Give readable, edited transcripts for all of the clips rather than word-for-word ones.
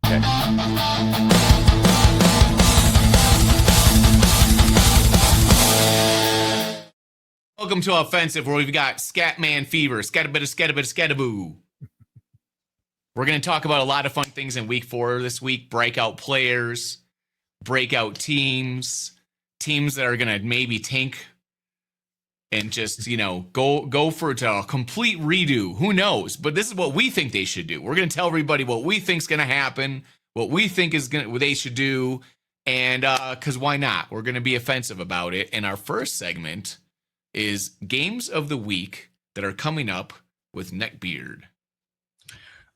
Welcome to Offensive, where we've got Scatman Fever, Scataboo. We're going to talk about a lot of fun things in week 4 this week. Breakout players, breakout teams that are going to maybe tank and just, go for a complete redo. Who knows? But this is what we think they should do. We're going to tell everybody what we think is going to happen, what we think what they should do, and because why not? We're going to be offensive about it. And our first segment is games of the week that are coming up with Neckbeard.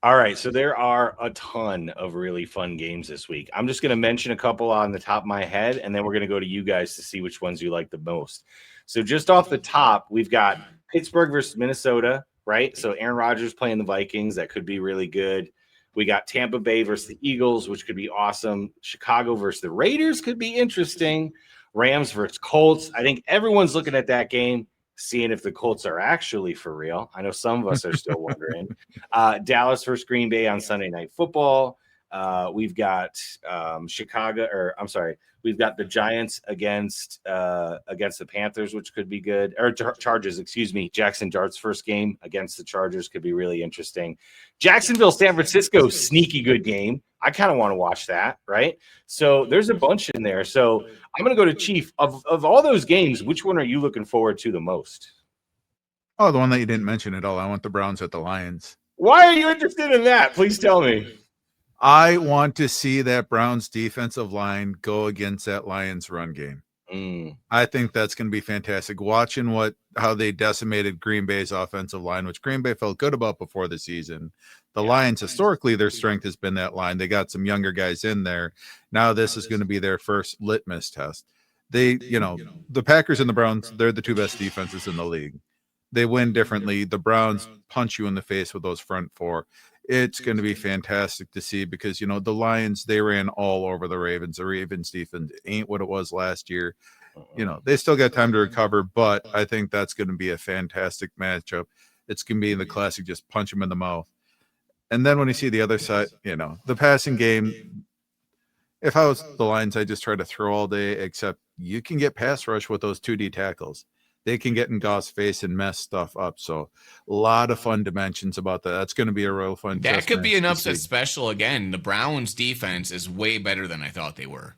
All right, so there are a ton of really fun games this week. I'm just going to mention a couple on the top of my head, and then we're going to go to you guys to see which ones you like the most. So just off the top, we've got Pittsburgh versus Minnesota, right? So Aaron Rodgers playing the Vikings. That could be really good. We got Tampa Bay versus the Eagles, which could be awesome. Chicago versus the Raiders could be interesting. Rams versus Colts. I think everyone's looking at that game, seeing if the Colts are actually for real. I know some of us are still wondering. Dallas versus Green Bay on Sunday Night Football. We've got we've got the Giants against the Panthers, which could be good. Or Chargers, excuse me. Jackson Dart's first game against the Chargers could be really interesting. Jacksonville, San Francisco, sneaky good game. I kind of want to watch that, right? So there's a bunch in there. So I'm going to go to Chief. Of all those games, which one are you looking forward to the most? Oh, the one that you didn't mention at all. I want the Browns at the Lions. Why are you interested in that? Please tell me. I want to see that Browns defensive line go against that Lions run game. I think that's going to be fantastic. Watching how they decimated Green Bay's offensive line, which Green Bay felt good about before the season. The Lions, historically, their strength has been that line. They got some younger guys in there. Now this is going to be their first litmus test. The Packers and the Browns, they're the two best defenses in the league. They win differently. The Browns punch you in the face with those front four. It's going to be fantastic to see because, the Lions, they ran all over the Ravens. The Ravens defense ain't what it was last year. They still got time to recover, but I think that's going to be a fantastic matchup. It's going to be in the classic, just punch them in the mouth. And then when you see the other side, the passing game, if I was the Lions, I just try to throw all day, except you can get pass rush with those 2D tackles. They can get in Goff's face and mess stuff up. So a lot of fun dimensions about that. That's going to be a real fun. That could be an upset special again. The Browns defense is way better than I thought they were.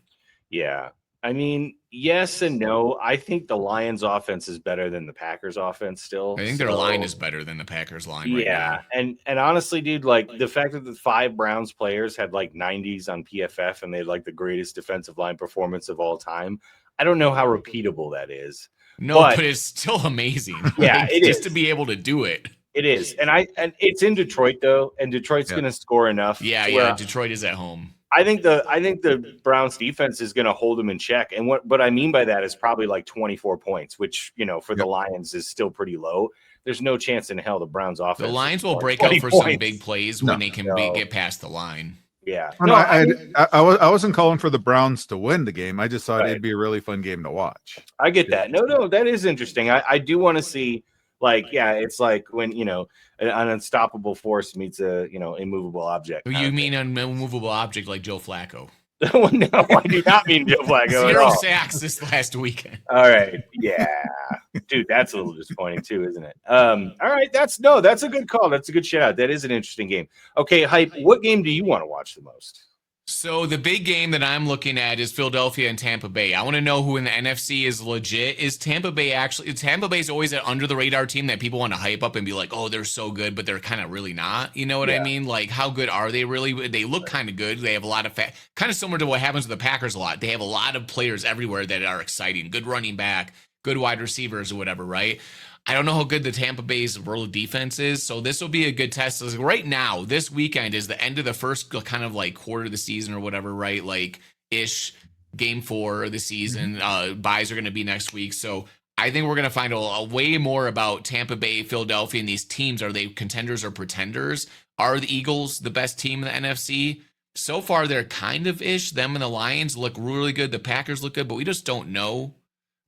Yeah. I mean, yes and no. I think the Lions offense is better than the Packers offense still. I think their line is better than the Packers line right now. And honestly, dude, like the fact that the 5 Browns players had like 90s on PFF and they had like the greatest defensive line performance of all time. I don't know how repeatable that is. No, but it's still amazing. Yeah, it just is. To be able to do it. It is. And it's in Detroit though, and Detroit's going to score enough. Yeah, Detroit is at home. I think the Browns defense is going to hold them in check. And what I mean by that is probably like 24 points, which, for the Lions is still pretty low. There's no chance in hell the Browns offense. The Lions will break out for some big plays when they can get past the line. Yeah. I wasn't calling for the Browns to win the game. I just thought it'd be a really fun game to watch. I get that. No, that is interesting. I do want to see, it's like when, an unstoppable force meets a, immovable object. You mean an immovable object like Joe Flacco? No, I do not mean Joe Flacco. 0 sacks this last weekend. All right. Yeah. Dude, that's a little disappointing too, isn't it? All right. That's a good call. That's a good shout out. That is an interesting game. Okay, Hype, what game do you want to watch the most? So the big game that I'm looking at is Philadelphia and Tampa Bay. I want to know who in the NFC is legit. Is Tampa Bay actually? Tampa Bay is always an under the radar team that people want to hype up and be like, oh, they're so good, but they're kind of really not. You know what I mean? Like, how good are they really? They look kind of good. They have a lot of kind of similar to what happens with the Packers a lot. They have a lot of players everywhere that are exciting. Good running back, good wide receivers or whatever, right? I don't know how good the Tampa Bay's world defense is, so this will be a good test. Right now, this weekend is the end of the first kind of like quarter of the season or whatever, right? Like ish, game 4 of the season. Buys are going to be next week, so I think we're going to find a way more about Tampa Bay, Philadelphia, and these teams. Are they contenders or pretenders? Are the Eagles the best team in the NFC? So far, they're kind of ish. Them and the Lions look really good. The Packers look good, but we just don't know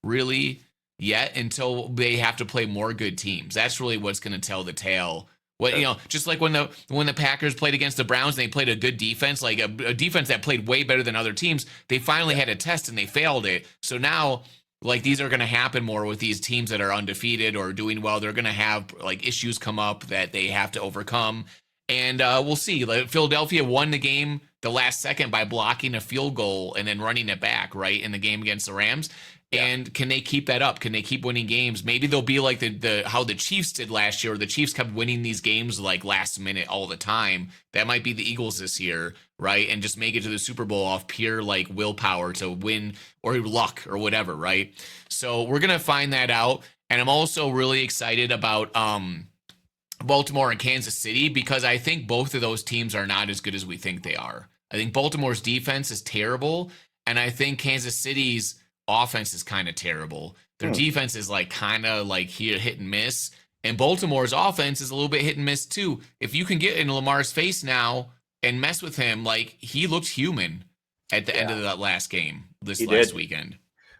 really yet until they have to play more good teams. That's really what's going to tell the tale What just like when the Packers played against the Browns and they played a good defense, like a defense that played way better than other teams, they finally had a test and they failed it. So now, like, these are going to happen more with these teams that are undefeated or doing well. They're going to have like issues come up that they have to overcome, and we'll see. Like, Philadelphia won the game the last second by blocking a field goal and then running it back right in the game against the Rams. And can they keep that up? Can they keep winning games? Maybe they'll be like the how the Chiefs did last year. The Chiefs kept winning these games like last minute all the time. That might be the Eagles this year, right? And just make it to the Super Bowl off pure like willpower to win or luck or whatever, right? So we're gonna find that out. And I'm also really excited about Baltimore and Kansas City because I think both of those teams are not as good as we think they are. I think Baltimore's defense is terrible, and I think Kansas City's offense is kind of terrible. Their defense is like kind of like here hit and miss, and Baltimore's offense is a little bit hit and miss too. If you can get in Lamar's face now and mess with him, like he looked human at the end of that last game last weekend.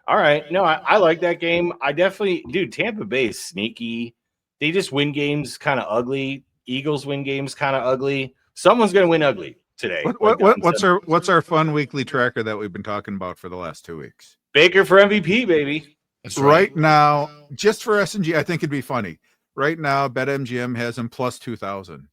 All right, no, I like that game. I definitely, dude. Tampa Bay is sneaky. They just win games kind of ugly. Eagles win games kind of ugly. Someone's gonna win ugly today. What's our fun weekly tracker that we've been talking about for the last 2 weeks? Baker for MVP, baby. That's right now, just for S&G, I think it'd be funny. Right now, BetMGM has him plus 2,000.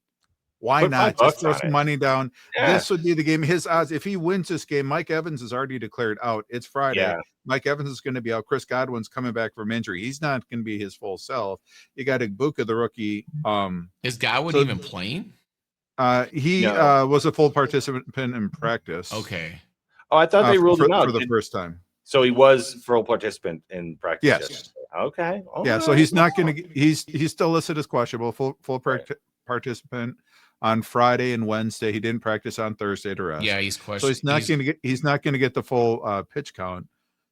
Why Put not just throw some money down? Yeah. This would be the game. His odds, if he wins this game, Mike Evans is already declared out. It's Friday. Yeah. Mike Evans is going to be out. Chris Godwin's coming back from injury. He's not going to be his full self. You got Igbuka, the rookie. Is Godwin even playing? He was a full participant in practice. Okay. Oh, I thought they ruled him out for the first time. So he was full participant in practice. Yes. Okay. Yeah. So he's not going to. He's still listed as questionable. Full participant on Friday and Wednesday. He didn't practice on Thursday to rest. Yeah, he's questionable. So he's not going to get the full pitch count.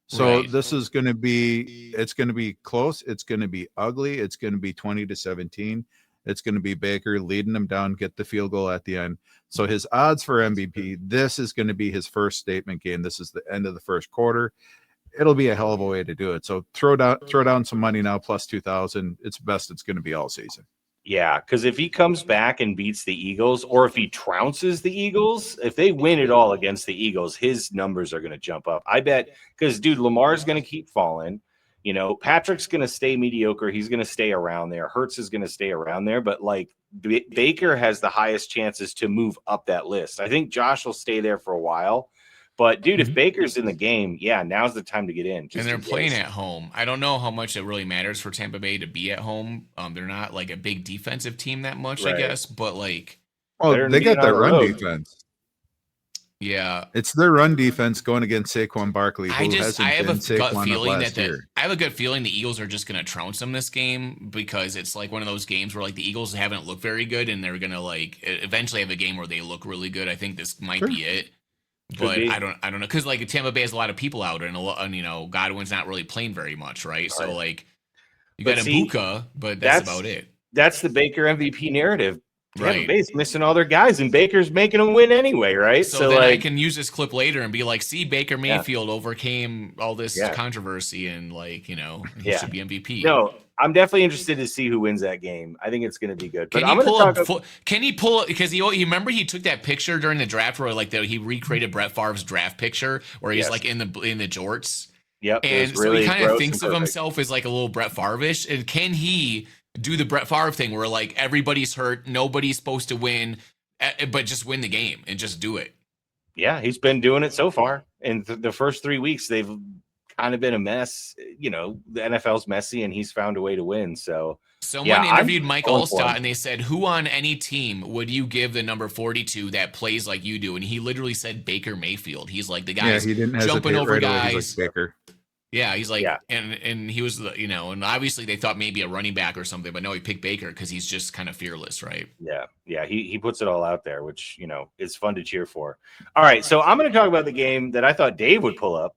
So this is going to be. It's going to be close. It's going to be ugly. It's going to be 20-17. It's going to be Baker leading them down, get the field goal at the end. So his odds for MVP, this is going to be his first statement game. This is the end of the first quarter. It'll be a hell of a way to do it. So throw down some money now, plus 2,000. It's best it's going to be all season. Yeah, because if he comes back and beats the Eagles, or if he trounces the Eagles, if they win it all against the Eagles, his numbers are going to jump up. I bet, because, dude, Lamar's going to keep falling. You know, Patrick's going to stay mediocre. He's going to stay around there. Hurts is going to stay around there. But, like, Baker has the highest chances to move up that list. I think Josh will stay there for a while. But, dude, if Baker's in the game, now's the time to get in. And they're playing at home. I don't know how much it really matters for Tampa Bay to be at home. They're not, like, a big defensive team that much, I guess. But, like... Oh, they got that run defense. Yeah, it's their run defense going against Saquon Barkley. I have a gut feeling I have a good feeling the Eagles are just going to trounce them this game because it's like one of those games where like the Eagles haven't looked very good and they're going to like eventually have a game where they look really good. I think this might be it, but I don't know because like Tampa Bay has a lot of people out and you know Godwin's not really playing very much, right? So like you got Igbuka, but that's about it. That's the Baker MVP narrative. Tampa Bay's missing all their guys, and Baker's making them win anyway, right? So then I can use this clip later and be like, see, Baker Mayfield overcame all this controversy and, like, you know, he should be MVP. No, I'm definitely interested to see who wins that game. I think it's going to be good. But can he pull it? Because you remember he took that picture during the draft where, like, he recreated Brett Favre's draft picture where he's, like, in the jorts. Yep. And so he kind of thinks of himself as, like, a little Brett Favre-ish. And can he do the Brett Favre thing where like everybody's hurt, nobody's supposed to win, but just win the game and just do it? Yeah, he's been doing it so far. In the first 3 weeks, they've kind of been a mess. You know, the NFL's messy, and he's found a way to win. So someone interviewed Mike Allstott, and they said, "Who on any team would you give the number 42 that plays like you do?" And he literally said Baker Mayfield. He's like the guy jumping over guys. Like Baker. Yeah, he's like, and he was, you know, and obviously they thought maybe a running back or something, but no, he picked Baker because he's just kind of fearless, right? Yeah, he puts it all out there, which, you know, is fun to cheer for. All right, so I'm going to talk about the game that I thought Dave would pull up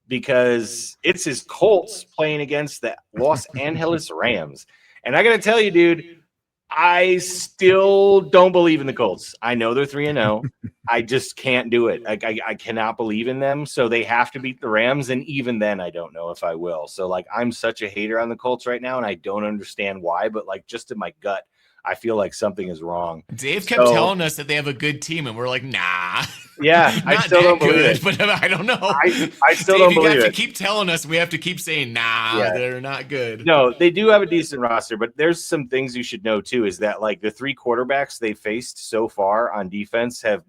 because it's his Colts playing against the Los Angeles Rams. And I got to tell you, dude, I still don't believe in the Colts. I know they're 3-0. I just can't do it. I cannot believe in them. So they have to beat the Rams. And even then, I don't know if I will. So, like, I'm such a hater on the Colts right now, and I don't understand why. But, like, just in my gut, I feel like something is wrong. Dave kept telling us that they have a good team, and we're like, nah. Yeah, I still don't believe it. But I don't know. I still Dave, don't believe you have it. to keep telling us. We have to keep saying, nah, they're not good. No, they do have a decent roster, but there's some things you should know too. Is that like the 3 quarterbacks they faced so far on defense have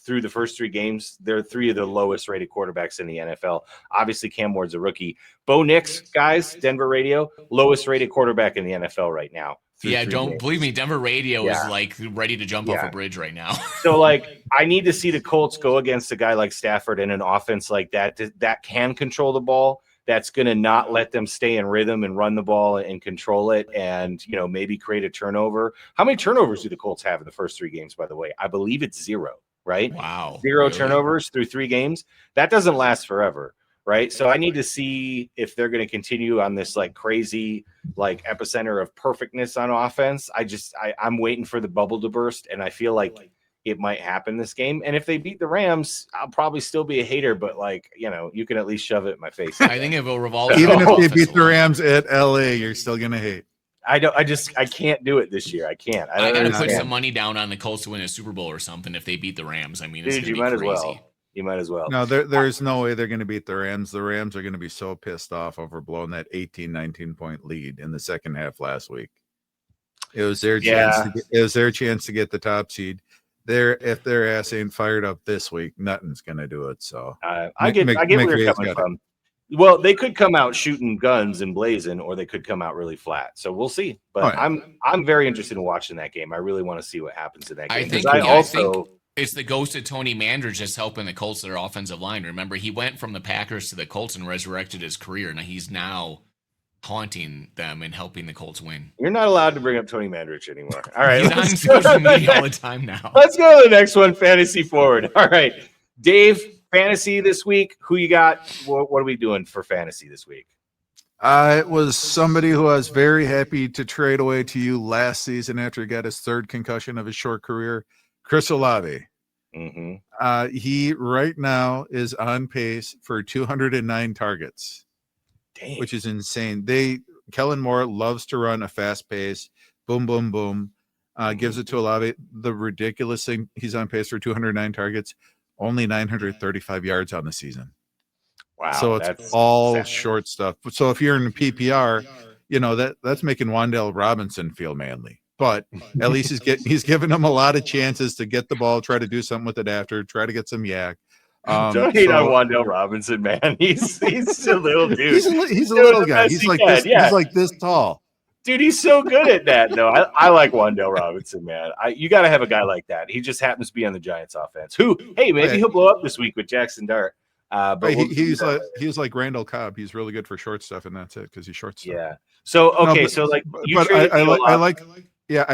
through the first 3 games, they're 3 of the lowest rated quarterbacks in the NFL. Obviously, Cam Ward's a rookie. Bo Nix, guys, Denver Radio, lowest rated quarterback in the NFL right now. Yeah, don't believe me. Denver Radio is like ready to jump off a bridge right now. So, like, I need to see the Colts go against a guy like Stafford in an offense like that can control the ball. That's going to not let them stay in rhythm and run the ball and control it and, maybe create a turnover. How many turnovers do the Colts have in the first 3 games, by the way? I believe it's 0, right? Wow. 0 turnovers through 3 games. That doesn't last forever, right? So I need to see if they're going to continue on this like crazy, like epicenter of perfectness on offense. I'm waiting for the bubble to burst, and I feel like it might happen this game. And if they beat the Rams, I'll probably still be a hater, but you can at least shove it in my face. I think it will revolve. Even if they beat the Rams at LA, you're still going to hate. I can't do it this year. I can't. I got to put some money down on the Colts to win a Super Bowl or something if they beat the Rams. I mean, it's you might as well. You might as well. No, there's no way they're going to beat the Rams. The Rams are going to be so pissed off over blowing that 19 point lead in the second half last week. It was their chance to get the top seed. If their ass ain't fired up this week, nothing's going to do it. So I get where you're coming from. Well, they could come out shooting guns and blazing, or they could come out really flat. So we'll see. But I'm very interested in watching that game. I really want to see what happens in that game. I think it's the ghost of Tony Manders just helping the Colts, their offensive line. Remember, he went from the Packers to the Colts and resurrected his career. Now he's haunting them and helping the Colts win. You're not allowed to bring up Tony Mandrich anymore. All right. He's on social media all the time now. Let's go to the next one, Fantasy Forward. All right. Dave, fantasy this week. Who you got? What are we doing for fantasy this week? It was somebody who I was very happy to trade away to you last season after he got his 3rd concussion of his short career, Chris Olave. Mm-hmm. He right now is on pace for 209 targets. Dang. Which is insane. Kellen Moore loves to run a fast pace. Boom, boom, boom. Gives it to Olave. The ridiculous thing, he's on pace for 209 targets, only 935 yards on the season. Wow. So it's all short stuff. So if you're in the PPR, that's making Wan'Dale Robinson feel manly. But at least he's giving him a lot of chances to get the ball, try to do something with it after, try to get some yak. Don't hate on Wan'Dale Robinson, man. He's a little dude. He's a little guy. He's like this. Yeah. He's like this tall. Dude, he's so good at that, though. I like Wan'Dale Robinson, man. You got to have a guy like that. He just happens to be on the Giants offense. Maybe he'll blow up this week with Jackson Dart. But he's like Randall Cobb. He's really good for short stuff, and that's it because he's short stuff. Yeah. So I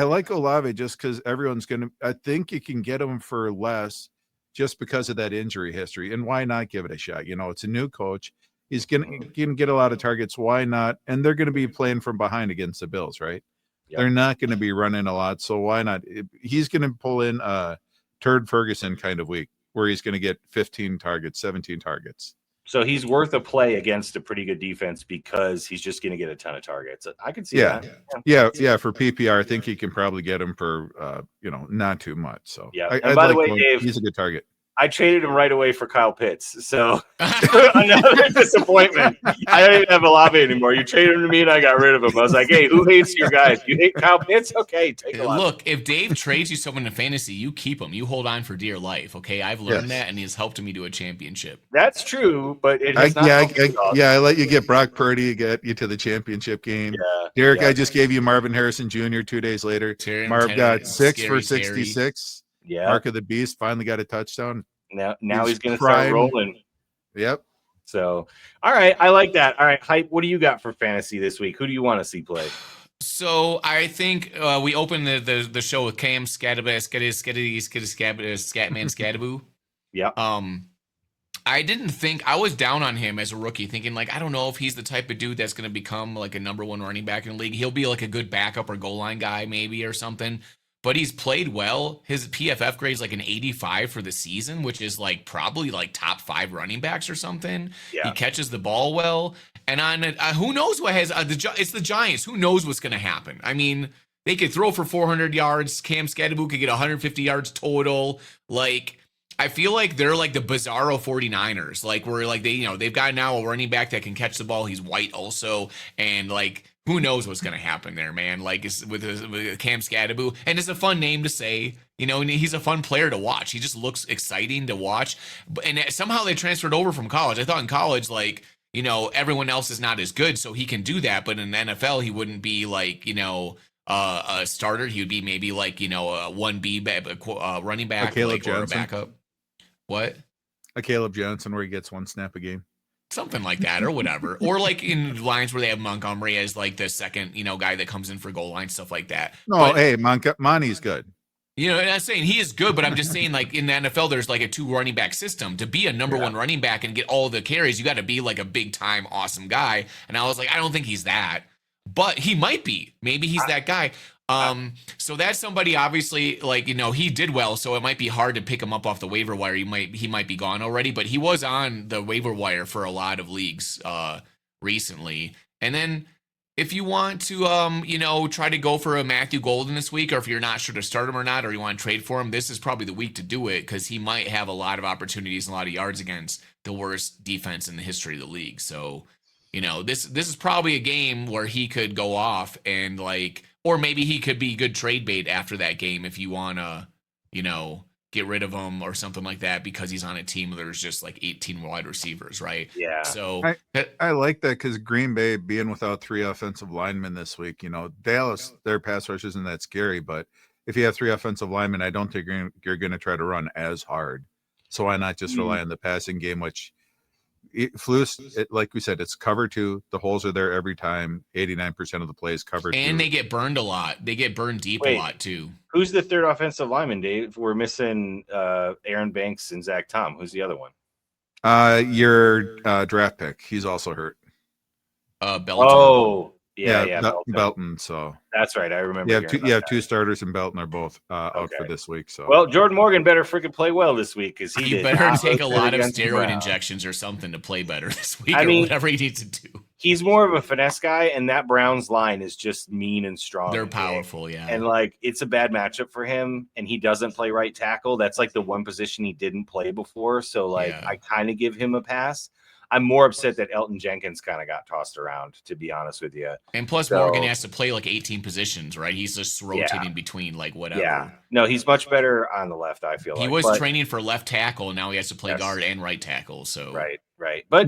like Olave just because everyone's gonna. I think you can get him for less just because of that injury history, and why not give it a shot? It's a new coach. He's gonna get a lot of targets. Why not? And they're gonna be playing from behind against the Bills, right? Yep. They're not gonna be running a lot, so why not? He's gonna pull in a Turd Ferguson kind of week where he's gonna get 15 targets, 17 targets. So he's worth a play against a pretty good defense because he's just going to get a ton of targets. I can see that. Yeah. For PPR, I think he can probably get him for, not too much. So yeah. And by the way, Dave, he's a good target. I traded him right away for Kyle Pitts. So another disappointment. I don't even have Olave anymore. You traded him to me and I got rid of him. I was like, hey, who hates your guys? You hate Kyle Pitts? Okay, take a lot. Look, if Dave trades you someone in fantasy, you keep him. You hold on for dear life. Okay, I've learned that, and he's helped me to a championship. That's true, but it has I let you get Brock Purdy, get you to the championship game. Yeah, Derek, I just gave you Marvin Harrison Jr. 2 days later. Marv got 6 for 66. Yeah, Mark of the Beast finally got a touchdown. Now he's going to start rolling. Yep. So, all right, I like that. All right, Hype, what do you got for fantasy this week? Who do you want to see play? So I think we opened the show with Cam Scatman Scattaboo. Yeah. I didn't think I was down on him as a rookie, thinking like I don't know if he's the type of dude that's going to become like a number 1 running back in the league. He'll be like a good backup or goal line guy maybe or something. But he's played well. His PFF grade is like an 85 for the season, which is like probably like top 5 running backs or something. Yeah. He catches the ball well. And on who knows what has it's the Giants. Who knows what's going to happen? I mean, They could throw for 400 yards. Cam Skattebo could get 150 yards total. Like, I feel like they're like the bizarro 49ers. Like, where like they've got now a running back that can catch the ball. He's white also, and like, who knows what's gonna happen there, man? Like, with Cam Skattebo, and it's a fun name to say. And he's a fun player to watch. He just looks exciting to watch. And somehow they transferred over from college. I thought in college, like, everyone else is not as good, so he can do that. But in the NFL, he wouldn't be like, a starter. He would be maybe like, a 1B running back, Caleb like, or a Johnson. backup. What? A Caleb Johnson where he gets 1 snap a game. Something like that, or whatever. Or like in lines where they have Montgomery as like the second, guy that comes in for goal line, stuff like that. No, But, hey, Monty's good. and I'm saying he is good, but I'm just saying, like, in the NFL, there's like a 2 running back system. To be a number 1 running back and get all the carries, you got to be like a big time, awesome guy. And I was like, I don't think he's that, but he might be. Maybe he's that guy. So that's somebody, obviously, like, he did well, so it might be hard to pick him up off the waiver wire. He might be gone already, but he was on the waiver wire for a lot of leagues recently. And then if you want to, try to go for a Matthew Golden this week, or if you're not sure to start him or not, or you want to trade for him, this is probably the week to do it, because he might have a lot of opportunities and a lot of yards against the worst defense in the history of the league. So, this is probably a game where he could go off and like, or maybe he could be good trade bait after that game if you want to, get rid of him or something like that, because he's on a team where there's just like 18 wide receivers, right? Yeah. So I like that, because Green Bay being without 3 offensive linemen this week, Dallas, their pass rush isn't that scary, but if you have 3 offensive linemen, I don't think you're going to try to run as hard. So why not just rely on the passing game, which Flus, like we said, it's cover 2. The holes are there every time. 89% of the plays cover 2. And they get burned a lot. They get burned deep a lot too. Who's the 3rd offensive lineman, Dave? We're missing Aaron Banks and Zach Tom. Who's the other one? Your draft pick. He's also hurt. Belton. Oh, yeah, Belton. So that's right. I remember. You have 2 starters, and Belton are both out for this week. So well, Jordan Morgan better freaking play well this week, because he better take a lot of steroid injections or something to play better this week, or whatever he needs to do. He's more of a finesse guy, and that Browns line is just mean and strong. They're powerful, yeah. And like, it's a bad matchup for him, and he doesn't play right tackle. That's like the one position he didn't play before. So like, I kind of give him a pass. I'm more upset that Elton Jenkins kind of got tossed around, to be honest with you. And plus, Morgan has to play like 18 positions, right? He's just rotating between like whatever. Yeah. No, he's much better on the left, I feel like. He was training for left tackle, and now he has to play guard and right tackle. So Right. But,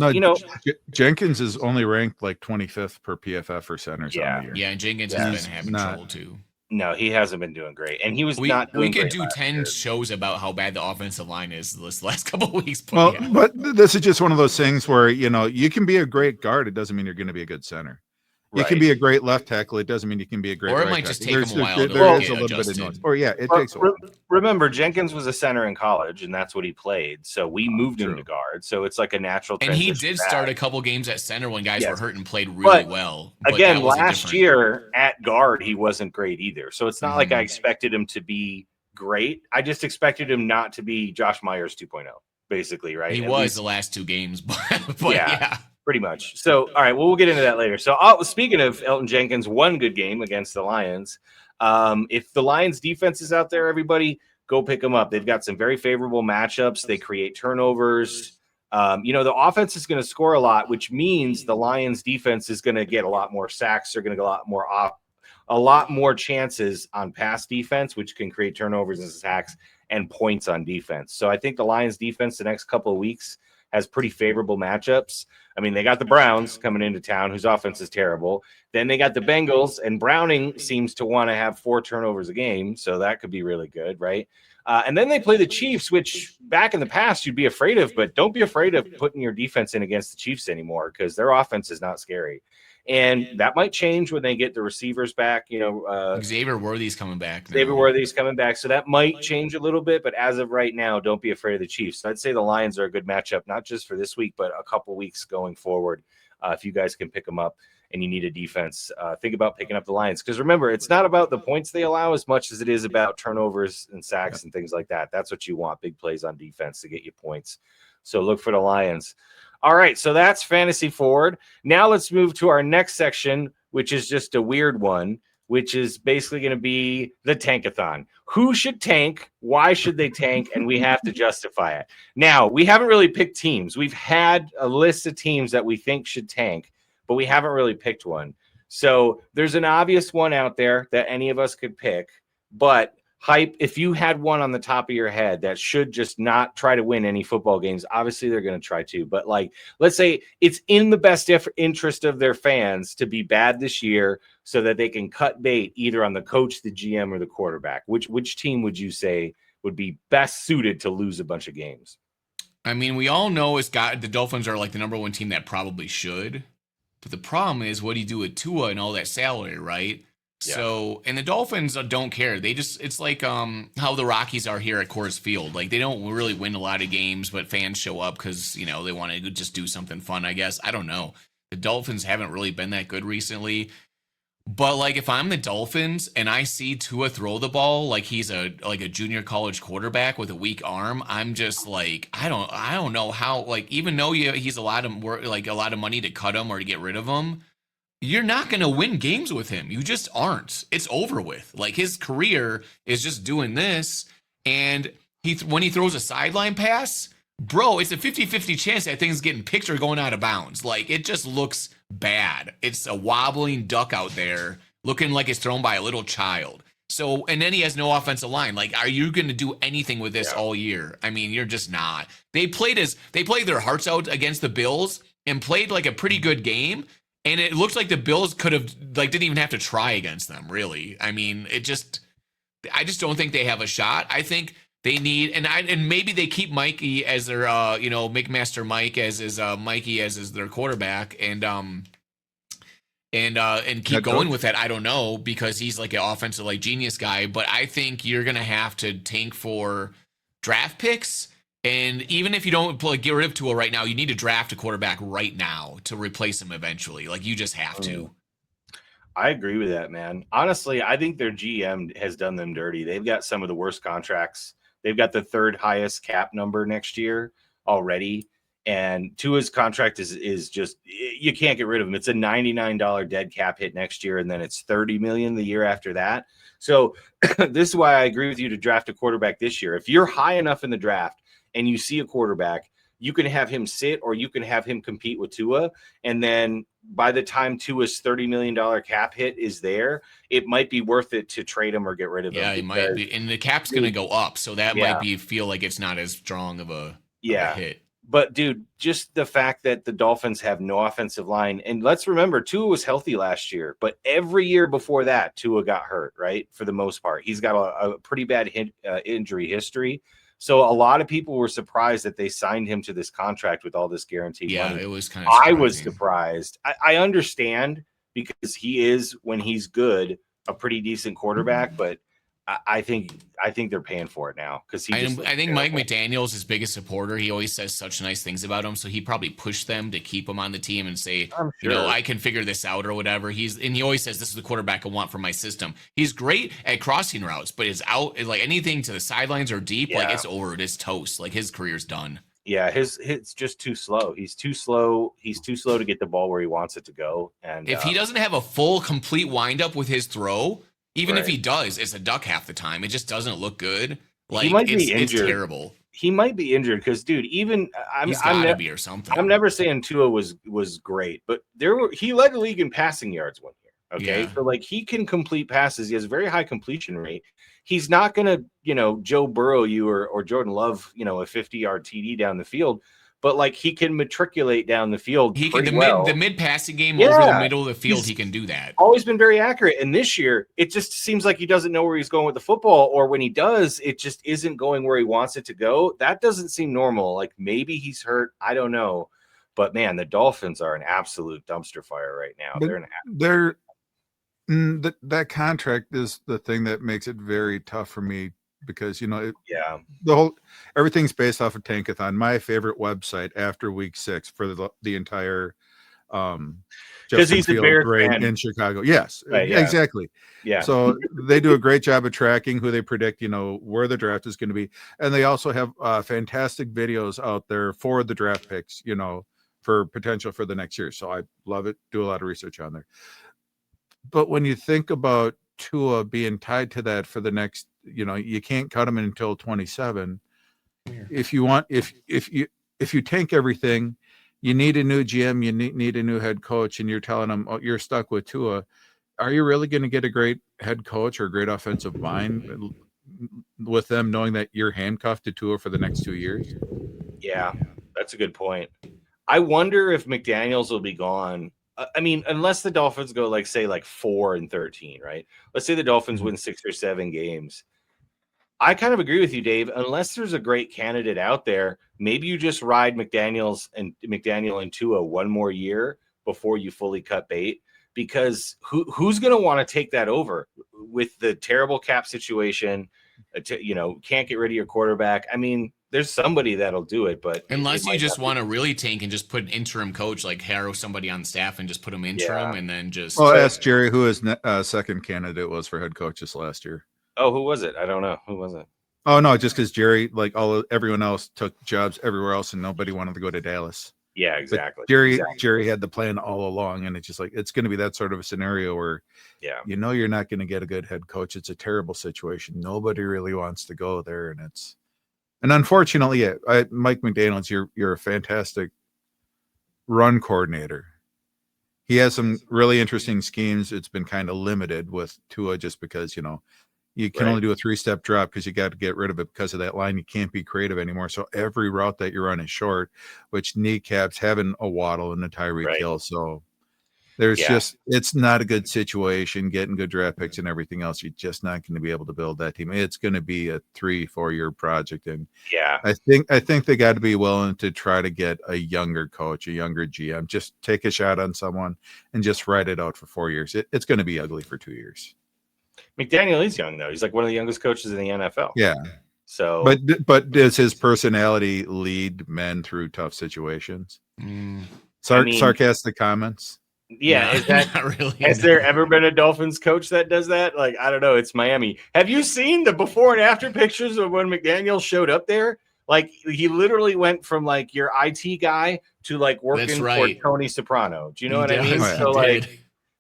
Jenkins is only ranked like 25th per PFF for centers on the year. Yeah, and Jenkins has been having trouble too. No, he hasn't been doing great, and he was not. We could do 10 shows about how bad the offensive line is this last couple of weeks. But this is just one of those things where you can be a great guard. It doesn't mean you're going to be a good center. You can be a great left tackle. It doesn't mean you can be a great. Or it right might just take tackle. him a while. There is a little bit of noise. Or it takes a while. Remember, Jenkins was a center in college, and that's what he played. So we moved him to guard. So it's like a natural transition. And he did start a couple games at center when guys were hurt and played really well. But again, last year at guard, he wasn't great either. So it's not like I expected him to be great. I just expected him not to be Josh Myers 2.0, basically, right? He was the last 2 games, but yeah. Pretty much. So, all right, well, we'll get into that later. So, speaking of Elton Jenkins, one good game against the Lions. If the Lions defense is out there, everybody go pick them up. They've got some very favorable matchups. They create turnovers. The offense is going to score a lot, which means the Lions defense is going to get a lot more sacks. They're going to get a lot more chances on pass defense, which can create turnovers and sacks and points on defense. So I think the Lions defense the next couple of weeks has pretty favorable matchups. I mean, they got the Browns coming into town, whose offense is terrible. Then they got the Bengals, and Browning seems to want to have 4 turnovers a game, so that could be really good, right? And then they play the Chiefs, which back in the past you'd be afraid of, but don't be afraid of putting your defense in against the Chiefs anymore, because their offense is not scary. And that might change when they get the receivers back. Xavier Worthy's coming back. Xavier Worthy's coming back. So that might change a little bit. But as of right now, don't be afraid of the Chiefs. So I'd say the Lions are a good matchup, not just for this week, but a couple weeks going forward. If you guys can pick them up and you need a defense, think about picking up the Lions. Because remember, it's not about the points they allow as much as it is about turnovers and sacks and things like that. That's what you want, big plays on defense to get you points. So look for the Lions. All right, so that's Fantasy Forward. Now let's move to our next section, which is just a weird one. which is basically going to be the tankathon. Who should tank? Why should they tank? And we have to justify it. Now, we haven't really picked teams. We've had a list of teams that we think should tank, but we haven't really picked one. So there's an obvious one out there that any of us could pick, but Hype, if you had one on the top of your head that should just not try to win any football games, obviously they're going to try to, but like, let's say it's in the best interest of their fans to be bad this year so that they can cut bait either on the coach, the GM, or the quarterback. Which team would you say would be best suited to lose a bunch of games? I mean, we all know the Dolphins are like the number one team that probably should, but the problem is, what do you do with Tua and all that salary, right? Yeah. So, and the Dolphins don't care. It's like how the Rockies are here at Coors Field. Like, they don't really win a lot of games, but fans show up because, you know, they want to just do something fun, I guess. I don't know. The Dolphins haven't really been that good recently. But, like, if I'm the Dolphins and I see Tua throw the ball like he's a junior college quarterback with a weak arm, I'm just like, I don't know how, like, even though he's a lot of money to cut him or to get rid of him, you're not going to win games with him. You just aren't. It's over with. Like, his career is just doing this. And when he throws a sideline pass, bro, it's a 50-50 chance that thing's getting picked or going out of bounds. Like, it just looks bad. It's a wobbling duck out there looking like it's thrown by a little child. So, and then he has no offensive line. Like, are you going to do anything with this all year? I mean, you're just not. They played their hearts out against the Bills and played like a pretty good game. And it looks like the Bills could have, like, didn't even have to try against them, really. I mean, I just don't think they have a shot. I think they need, and maybe they keep Mikey as their, McMaster Mike Mikey as their quarterback, and keep going with that. I don't know, because he's like an offensive like genius guy. But I think you're gonna have to tank for draft picks. And even if you don't get rid of Tua right now, you need to draft a quarterback right now to replace him eventually. Like, you just have to. I agree with that, man. Honestly, I think their GM has done them dirty. They've got some of the worst contracts. They've got the third highest cap number next year already. And Tua's contract is just, you can't get rid of him. It's a $99 dead cap hit next year, and then it's $30 million the year after that. So this is why I agree with you to draft a quarterback this year. If you're high enough in the draft and you see a quarterback, you can have him sit or you can have him compete with Tua. And then by the time Tua's $30 million cap hit is there, it might be worth it to trade him or get rid of him. Yeah, it might be. And the cap's going to go up. So that might feel like it's not as strong of a hit. But, dude, just the fact that the Dolphins have no offensive line. And let's remember, Tua was healthy last year. But every year before that, Tua got hurt, right? For the most part. He's got a pretty bad injury history. So a lot of people were surprised that they signed him to this contract with all this guaranteed money. Yeah, it was kind of surprising. I was surprised. I understand, because he is, when he's good, a pretty decent quarterback, but I think they're paying for it now, because I think Mike McDaniel's his biggest supporter. He always says such nice things about him, so he probably pushed them to keep him on the team and say, I can figure this out or whatever. He always says, this is the quarterback I want for my system. He's great at crossing routes, but his out, like, anything to the sidelines or deep, like, it's over. It's toast. Like, his career's done. Yeah, it's just too slow. He's too slow. He's too slow to get the ball where he wants it to go. And if he doesn't have a full, complete windup with his throw, even if he does, it's a duck half the time. It just doesn't look good. Like, he might be injured. It's terrible. He might be injured because, dude, even he's gotta be or something. I'm never saying Tua was great, but he led the league in passing yards one year. Okay, so like, he can complete passes. He has a very high completion rate. He's not gonna, Joe Burrow you or Jordan Love, a 50-yard TD down the field. But, like, he can matriculate down the field. He can the mid passing game over the middle of the field. He can do that. Always been very accurate. And this year, it just seems like he doesn't know where he's going with the football, or when he does, it just isn't going where he wants it to go. That doesn't seem normal. Like, maybe he's hurt. I don't know. But man, the Dolphins are an absolute dumpster fire right now. That contract is the thing that makes it very tough for me. Because everything's based off of Tankathon, my favorite website after week 6 for the entire because he's the Bears fan in Chicago. Yes, right, exactly. Yeah. So they do a great job of tracking who they predict, where the draft is going to be, and they also have fantastic videos out there for the draft picks, for potential for the next year. So I love it. Do a lot of research on there. But when you think about Tua being tied to that for the next, you can't cut him until 27. If you want, if you tank everything, you need a new GM, you need a new head coach, and you're telling them, oh, you're stuck with Tua. Are you really going to get a great head coach or a great offensive mind with them knowing that you're handcuffed to Tua for the next 2 years? Yeah, that's a good point. I wonder if McDaniels will be gone. I mean, unless the Dolphins go like 4-13, right? Let's say the Dolphins win 6 or 7 games. I kind of agree with you, Dave. Unless there's a great candidate out there, maybe you just ride McDaniel and Tua one more year before you fully cut bait. Because who's going to want to take that over with the terrible cap situation? Can't get rid of your quarterback. I mean, there's somebody that'll do it, but unless you just want to really tank and just put an interim coach, like harrow somebody on staff and just put them interim, and then just. Well, ask Jerry who his second candidate was for head coaches last year. Oh, who was it? I don't know. Who was it? Oh no, just because Jerry, like everyone else, took jobs everywhere else, and nobody wanted to go to Dallas. Yeah, exactly. But Jerry had the plan all along, and it's just like it's going to be that sort of a scenario where, you're not going to get a good head coach. It's a terrible situation. Nobody really wants to go there, and unfortunately, Mike McDaniels, you're a fantastic run coordinator. He has some really interesting schemes. It's been kind of limited with Tua just because you can only do a 3-step drop because you got to get rid of it because of that line. You can't be creative anymore. So every route that you run is short, which kneecaps having a Waddle and a Tyreek Hill. So there's it's not a good situation. Getting good draft picks and everything else, you're just not going to be able to build that team. It's going to be a 3-4 year project. And I think they got to be willing to try to get a younger coach, a younger GM, just take a shot on someone and just ride it out for 4 years. It's going to be ugly for 2 years. McDaniel is young though. He's like one of the youngest coaches in the NFL. Yeah. So, but does his personality lead men through tough situations? Sarcastic comments. Yeah, is that not really? Has there ever been a Dolphins coach that does that? Like, I don't know. It's Miami. Have you seen the before and after pictures of when McDaniel showed up there? Like, he literally went from like your IT guy to like working for Tony Soprano. Do you know what I mean? So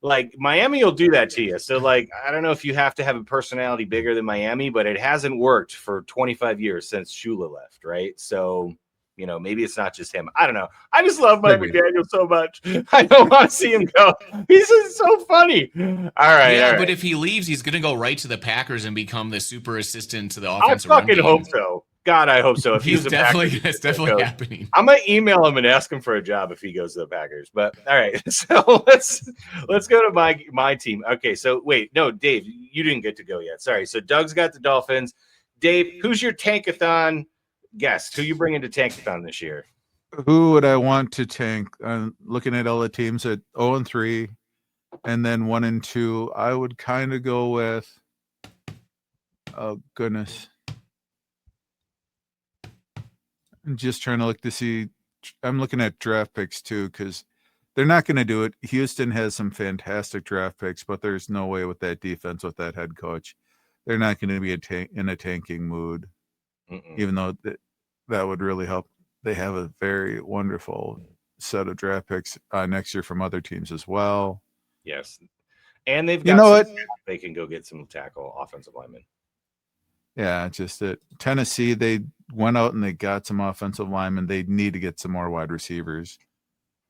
like Miami will do that to you. So like, I don't know if you have to have a personality bigger than Miami, but it hasn't worked for 25 years since Shula left, right? So, maybe it's not just him. I don't know. I just love Mike McDaniel so much. I don't want to see him go. He's just so funny. All right. Yeah, all right. But if he leaves, he's going to go right to the Packers and become the super assistant to the offensive I fucking hope so. God, I hope so. If it's definitely happening. I'm gonna email him and ask him for a job if he goes to the Packers. But all right, so let's go to my team. Okay, so wait, no, Dave, you didn't get to go yet. Sorry. So Doug's got the Dolphins. Dave, who's your tankathon guest? Who you bringing to tankathon this year? Who would I want to tank? I'm looking at all the teams at 0-3, and then 1-2. I would kind of go with. Oh goodness. I'm just trying to look to see. I'm looking at draft picks too, because they're not going to do it. Houston has some fantastic draft picks, but there's no way with that defense, with that head coach, they're not going to be in a tanking mood. Even though that would really help. They have a very wonderful set of draft picks next year from other teams as well. Yes, and they've got they can go get some tackle offensive linemen. Yeah, just that Tennessee, they went out and they got some offensive linemen. They need to get some more wide receivers.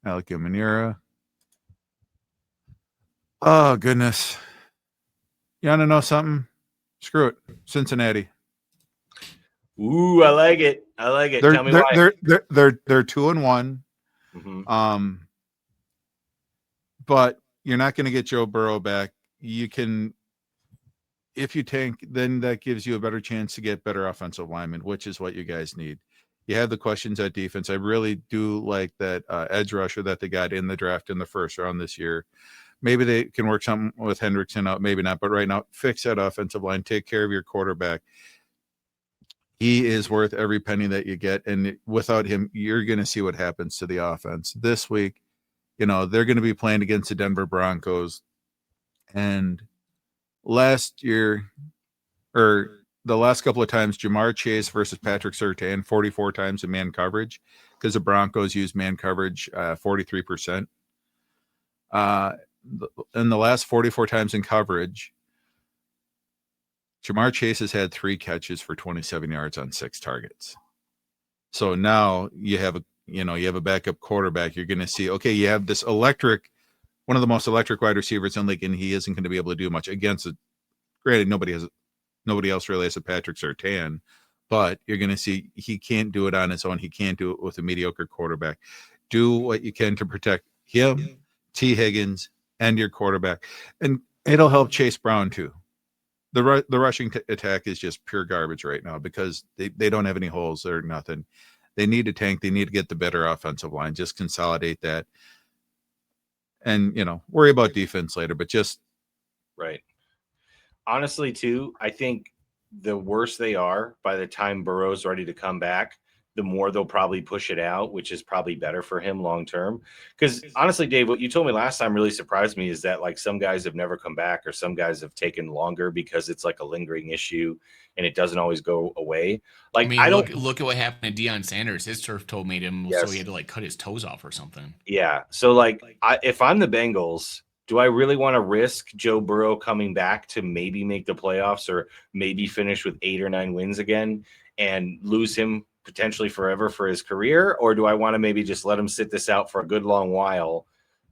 Alec Manura. Oh, goodness. You want to know something? Screw it. Cincinnati. Ooh, I like it. Tell me why. They're 2-1. Mm-hmm. But you're not going to get Joe Burrow back. You can, if you tank, then that gives you a better chance to get better offensive linemen, which is what you guys need. You have the questions at defense. I really do like that edge rusher that they got in the draft in the first round this year. Maybe they can work something with Hendrickson out, maybe not. But right now, fix that offensive line. Take care of your quarterback. He is worth every penny that you get. And without him, you're going to see what happens to the offense. This week, they're going to be playing against the Denver Broncos. And last year, or the last couple of times, Jamar Chase versus Patrick Surtain, 44 times in man coverage, because the Broncos use man coverage 43%. in the last 44 times in coverage, Jamar Chase has had 3 catches for 27 yards on 6 targets. So now you have a backup quarterback. You're going to see, okay, you have this one of the most electric wide receivers in the league, and he isn't going to be able to do much against it. Granted, nobody else really has a Patrick Surtain, but you're going to see he can't do it on his own. He can't do it with a mediocre quarterback. Do what you can to protect him, T. Higgins, and your quarterback. And it'll help Chase Brown too. The rushing attack is just pure garbage right now because they don't have any holes or nothing. They need to tank. They need to get the better offensive line. Just consolidate that. And, worry about defense later, but just. Right. Honestly, too, I think the worse they are by the time Burrow's ready to come back, the more they'll probably push it out, which is probably better for him long term. Because honestly, Dave, what you told me last time really surprised me is that like some guys have never come back or some guys have taken longer because it's like a lingering issue and it doesn't always go away. Like, I mean, look at what happened to Deion Sanders. His turf toe made him so he had to like cut his toes off or something. Yeah. So like, if I'm the Bengals, do I really want to risk Joe Burrow coming back to maybe make the playoffs or maybe finish with 8 or 9 wins again and lose him potentially forever for his career? Or do I want to maybe just let him sit this out for a good long while,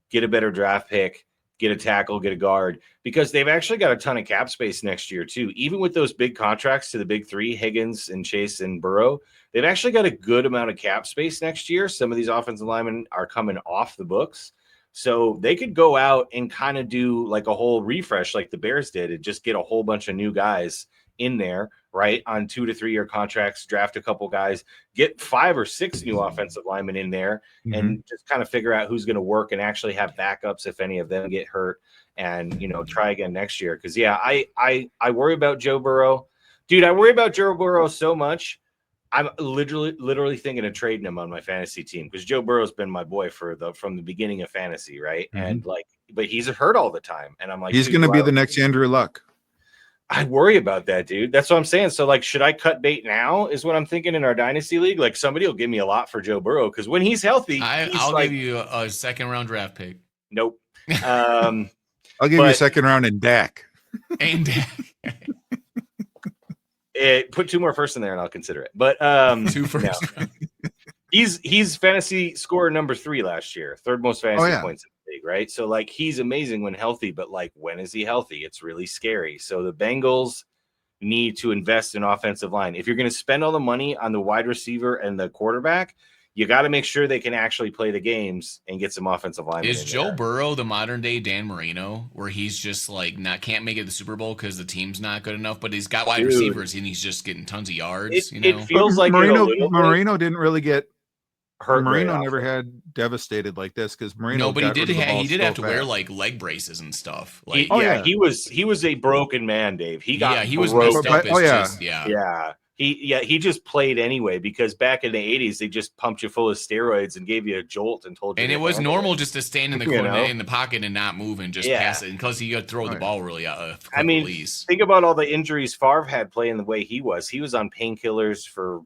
get a better draft pick, get a tackle, get a guard? Because they've actually got a ton of cap space next year too. Even with those big contracts to the big 3, Higgins and Chase and Burrow, they've actually got a good amount of cap space next year. Some of these offensive linemen are coming off the books. So they could go out and kind of do like a whole refresh like the Bears did and just get a whole bunch of new guys in there, right, on 2 to 3 year contracts, draft a couple guys, get 5 or 6 new offensive linemen in there, and just kind of figure out who's going to work and actually have backups if any of them get hurt, and try again next year. Because I worry about Joe Burrow, dude. I worry about Joe Burrow so much. I'm literally thinking of trading him on my fantasy team because Joe Burrow's been my boy from the beginning of fantasy, right? And but he's hurt all the time, and I'm like, he's going to be the next Andrew Luck. I worry about that, dude. That's what I'm saying. So, like, should I cut bait now is what I'm thinking in our dynasty league. Like, somebody will give me a lot for Joe Burrow because when he's healthy, I'll give you a second-round draft pick. Nope. I'll give you a second round in Dak. And Dak. Put 2 more firsts in there and I'll consider it. But 2 first. No. He's fantasy scorer number 3 last year, 3rd most fantasy points in the league, right? So like he's amazing when healthy, but like when is he healthy? It's really scary. So the Bengals need to invest in offensive line. If you're going to spend all the money on the wide receiver and the quarterback, you got to make sure they can actually play the games and get some offensive line. Is Joe Burrow the modern day Dan Marino, where he's just like can't make it to the Super Bowl because the team's not good enough, but he's got wide receivers and he's just getting tons of yards? It feels like Marino didn't really get hurt. Marino never had devastated like this because Marino. No, but he did have to wear like leg braces and stuff. Like, he was a broken man, Dave. He was messed up. He just played anyway because back in the 80s they just pumped you full of steroids and gave you a jolt and told you. And it was normal just to stand in the corner in the pocket and not move and just pass it because he could throw the ball really. I mean, think about all the injuries Favre had playing the way he was. He was on painkillers for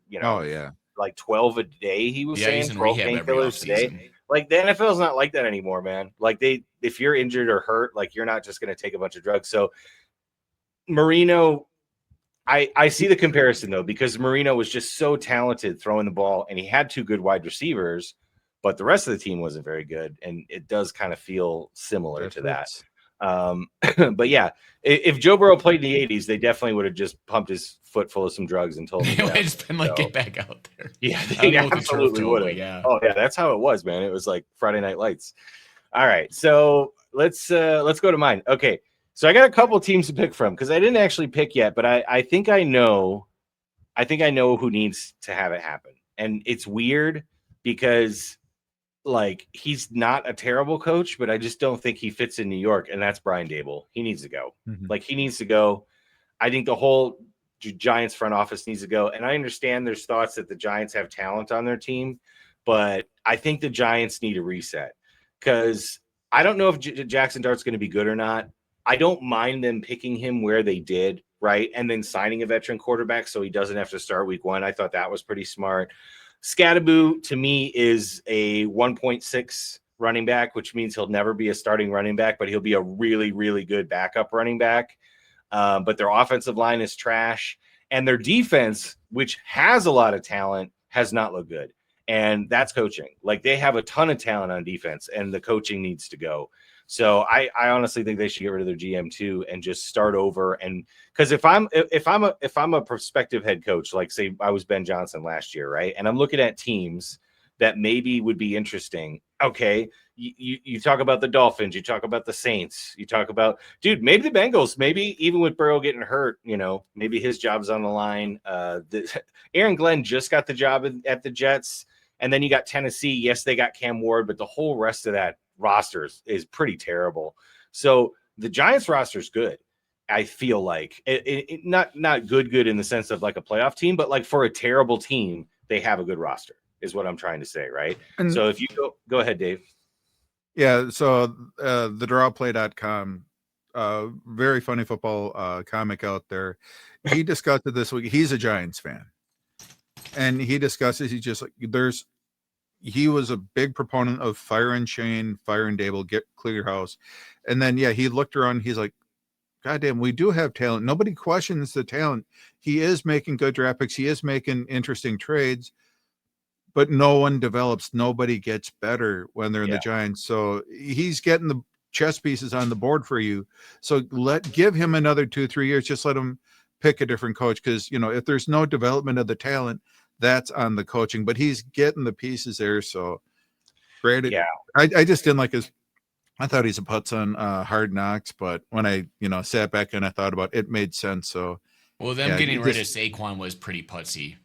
like 12 a day. He was saying 12 painkillers a day. Like the NFL is not like that anymore, man. Like if you're injured or hurt, like you're not just going to take a bunch of drugs. So Marino. I see the comparison, though, because Marino was just so talented throwing the ball, and he had 2 good wide receivers, but the rest of the team wasn't very good, and it does kind of feel similar to that. But, yeah, if Joe Burrow played in the 80s, they definitely would have just pumped his foot full of some drugs and told him to just been like, get back out there. Yeah, they absolutely would have. Yeah. Oh, yeah, that's how it was, man. It was like Friday Night Lights. All right, so let's go to mine. Okay. So I got a couple teams to pick from because I didn't actually pick yet, but I think I know who needs to have it happen. And it's weird because like he's not a terrible coach, but I just don't think he fits in New York, and that's Brian Daboll. He needs to go. Like he needs to go. I think the whole Giants front office needs to go. And I understand there's thoughts that the Giants have talent on their team, but I think the Giants need a reset because I don't know if Jackson Dart's going to be good or not. I don't mind them picking him where they did, right? And then signing a veteran quarterback so he doesn't have to start week 1. I thought that was pretty smart. Scatterboo, to me, is a 1.6 running back, which means he'll never be a starting running back, but he'll be a really, really good backup running back. But their offensive line is trash. And their defense, which has a lot of talent, has not looked good. And that's coaching. Like, they have a ton of talent on defense, and the coaching needs to go. So I honestly think they should get rid of their GM too and just start over. And because if I'm a prospective head coach, like say I was Ben Johnson last year, right? And I'm looking at teams that maybe would be interesting. Okay, you talk about the Dolphins, you talk about the Saints, you talk about, dude, maybe the Bengals, maybe even with Burrow getting hurt, maybe his job's on the line. Aaron Glenn just got the job at the Jets, and then you got Tennessee. Yes, they got Cam Ward, but the whole rest of that roster is pretty terrible. So the Giants roster is good. I feel like it not good in the sense of like a playoff team, but like for a terrible team, they have a good roster, is what I'm trying to say, right? And so if you go ahead, Dave. Yeah, so thedrawplay.com, very funny football comic out there. He discussed it this week. He's a Giants fan. And he discusses, he's just like, he was a big proponent of firing Shane, firing Dable, get clear house. And then, he looked around. He's like, God damn, we do have talent. Nobody questions the talent. He is making good draft picks. He is making interesting trades, but no one develops. Nobody gets better when they're in the Giants. So he's getting the chess pieces on the board for you. So give him another 2-3 years. Just let him pick a different coach. Cause if there's no development of the talent, that's on the coaching, but he's getting the pieces there. So granted, I just didn't like I thought he's a putz on Hard Knocks, but when I, sat back and I thought about it, it made sense. So, getting rid of Saquon was pretty putsy.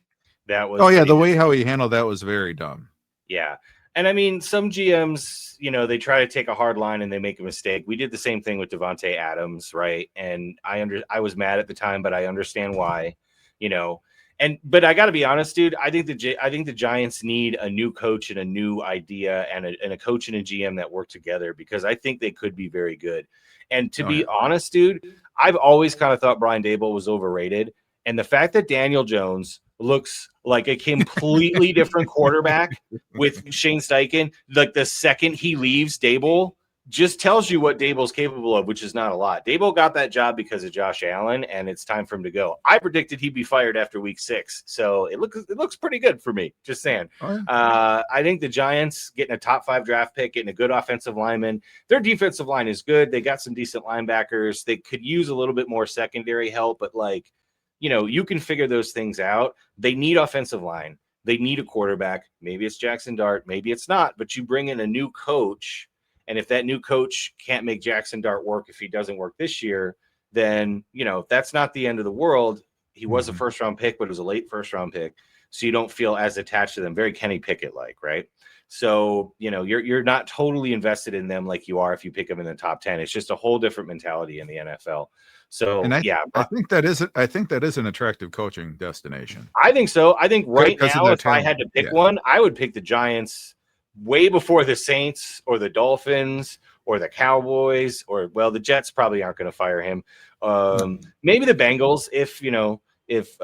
That was, the way how he handled that was very dumb. Yeah. And I mean, some GMs, they try to take a hard line and they make a mistake. We did the same thing with Devontae Adams, right? And I was mad at the time, but I understand why, but I got to be honest, dude. I think the Giants need a new coach and a new idea and a coach and a GM that work together, because I think they could be very good. And to be honest, dude, I've always kind of thought Brian Daboll was overrated. And the fact that Daniel Jones looks like a completely different quarterback with Shane Steichen, like the second he leaves Daboll, just tells you what Daboll's capable of, which is not a lot. Daboll got that job because of Josh Allen, and it's time for him to go. I predicted he'd be fired after week 6, so it looks pretty good for me. Just saying. I think the Giants getting a top 5 draft pick, getting a good offensive lineman. Their defensive line is good. They got some decent linebackers. They could use a little bit more secondary help, but you can figure those things out. They need offensive line. They need a quarterback. Maybe it's Jackson Dart. Maybe it's not. But you bring in a new coach. And if that new coach can't make Jackson Dart work, if he doesn't work this year, then, that's not the end of the world. He was a first-round pick, but it was a late first-round pick. So you don't feel as attached to them. Very Kenny Pickett-like, right? So, you're not totally invested in them like you are if you pick them in the top 10. It's just a whole different mentality in the NFL. So, I think that is an attractive coaching destination. I think so. I think right now, if I had to pick one, I would pick the Giants way before the Saints or the Dolphins or the Cowboys the Jets probably aren't going to fire him. Maybe the Bengals if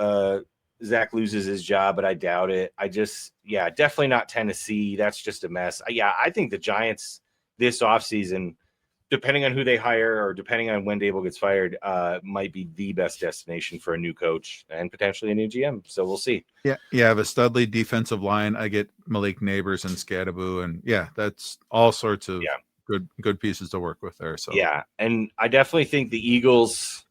Zach loses his job, but I doubt it. Definitely not Tennessee. That's just a mess. I think the Giants this offseason, depending on who they hire or depending on when Daboll gets fired, might be the best destination for a new coach and potentially a new GM. So we'll see. Yeah. I have a Studley defensive line. I get Malik Neighbors and Scadaboo, and that's all sorts of good pieces to work with there. So and I definitely think the Eagles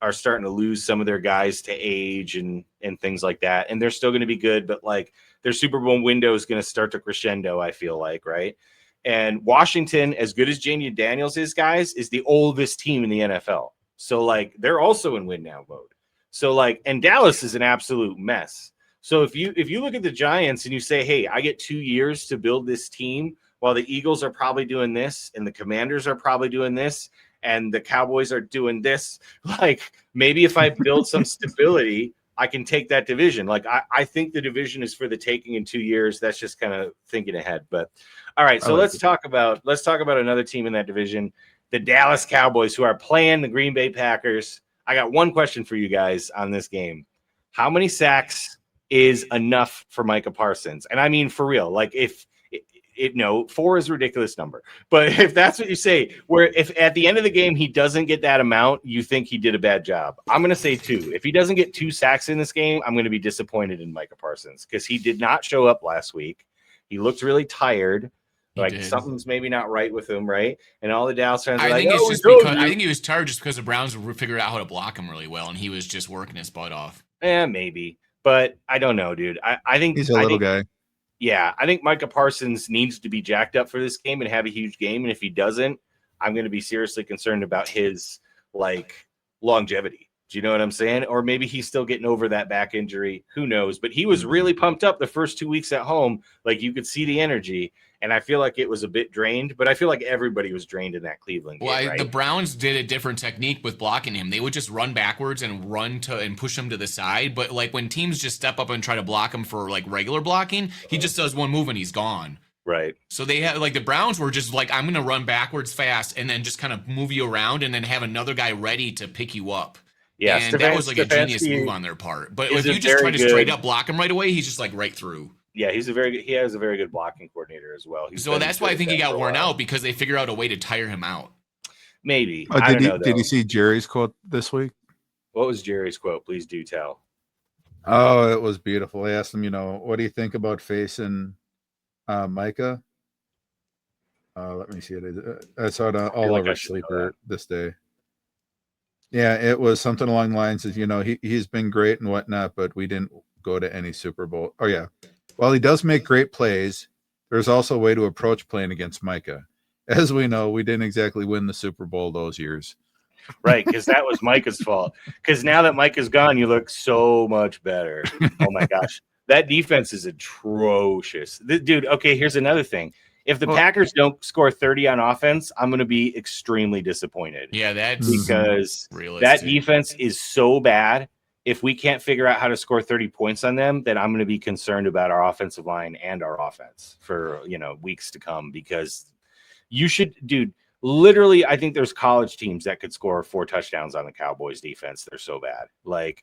are starting to lose some of their guys to age and things like that, and they're still going to be good, but like their Super Bowl window is going to start to crescendo, I feel like, right? And Washington, as good as Janie Daniels is, guys, is the oldest team in the NFL. So, they're also in win now mode. So, and Dallas is an absolute mess. So, if you look at the Giants and you say, hey, I get 2 years to build this team while the Eagles are probably doing this and the Commanders are probably doing this and the Cowboys are doing this, maybe if I build some stability, I can take that division. I think the division is for the taking in 2 years. That's just kind of thinking ahead. But all right, so let's talk about another team in that division, the Dallas Cowboys, who are playing the Green Bay Packers. I got one question for you guys on this game. How many sacks is enough for Micah Parsons? And I mean for real. No, 4 is a ridiculous number. But if that's what you say, where if at the end of the game he doesn't get that amount, you think he did a bad job. I'm going to say 2. If he doesn't get 2 sacks in this game, I'm going to be disappointed in Micah Parsons because he did not show up last week. He looked really tired. Like something's maybe not right with him, right? And all the Dallas fans are like, I think he was tired just because the Browns figured out how to block him really well, and he was just working his butt off. Yeah, maybe. But I don't know, dude. I think he's a little guy. Yeah, I think Micah Parsons needs to be jacked up for this game and have a huge game. And if he doesn't, I'm going to be seriously concerned about his longevity. Do you know what I'm saying? Or maybe he's still getting over that back injury. Who knows? But he was really pumped up the first 2 weeks at home. Like you could see the energy. And I feel like it was a bit drained, but I feel like everybody was drained in that Cleveland game. Well, right? The Browns did a different technique with blocking him. They would just run backwards and and push him to the side. But like when teams just step up and try to block him for like regular blocking, he just does one move and he's gone. Right. So they had the Browns were just like, I'm going to run backwards fast and then just kind of move you around and then have another guy ready to pick you up. Yeah, and that was like a genius move on their part. But if you just try to straight up block him right away, he's just like right through. Yeah, he has a very good blocking coordinator as well. So that's why I think he got worn out because they figured out a way to tire him out. Maybe. Did you see Jerry's quote this week? What was Jerry's quote? Please do tell. Oh, it was beautiful. I asked him, what do you think about facing Micah? Let me see it. I saw it all over Sleeper this day. Yeah, it was something along the lines of, he's been great and whatnot, but we didn't go to any Super Bowl. Oh, yeah. While he does make great plays, there's also a way to approach playing against Micah. As we know, we didn't exactly win the Super Bowl those years. Right, because that was Micah's fault. Because now that Micah's gone, you look so much better. Oh, my gosh. That defense is atrocious. Dude, okay, here's another thing. If the Packers don't score 30 on offense, I'm going to be extremely disappointed. Yeah, that's because that defense is so bad. If we can't figure out how to score 30 points on them, then I'm going to be concerned about our offensive line and our offense for, weeks to come because literally, I think there's college teams that could score 4 touchdowns on the Cowboys defense. They're so bad.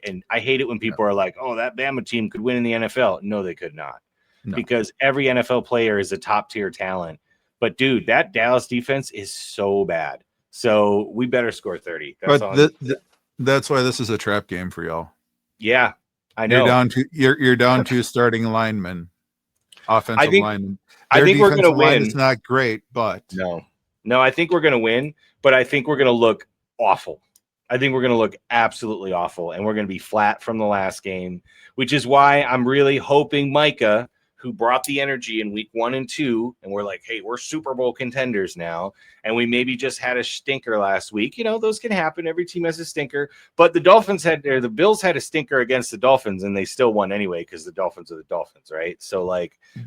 And I hate it when people are like, oh, that Bama team could win in the NFL. No, they could not. No. Because every NFL player is a top tier talent. But dude, that Dallas defense is so bad. So we better score 30. That's why this is a trap game for y'all. Yeah, I know. You're down to starting linemen, offensive linemen. I think we're going to win. It's not great, but no, I think we're going to win. But I think we're going to look awful. I think we're going to look absolutely awful, and we're going to be flat from the last game, which is why I'm really hoping Micah, who brought the energy in week 1 and 2, and we're like, hey, we're Super Bowl contenders now, and we maybe just had a stinker last week. Those can happen. Every team has a stinker, but the Bills had a stinker against the Dolphins, and they still won anyway because the Dolphins are the Dolphins, right? So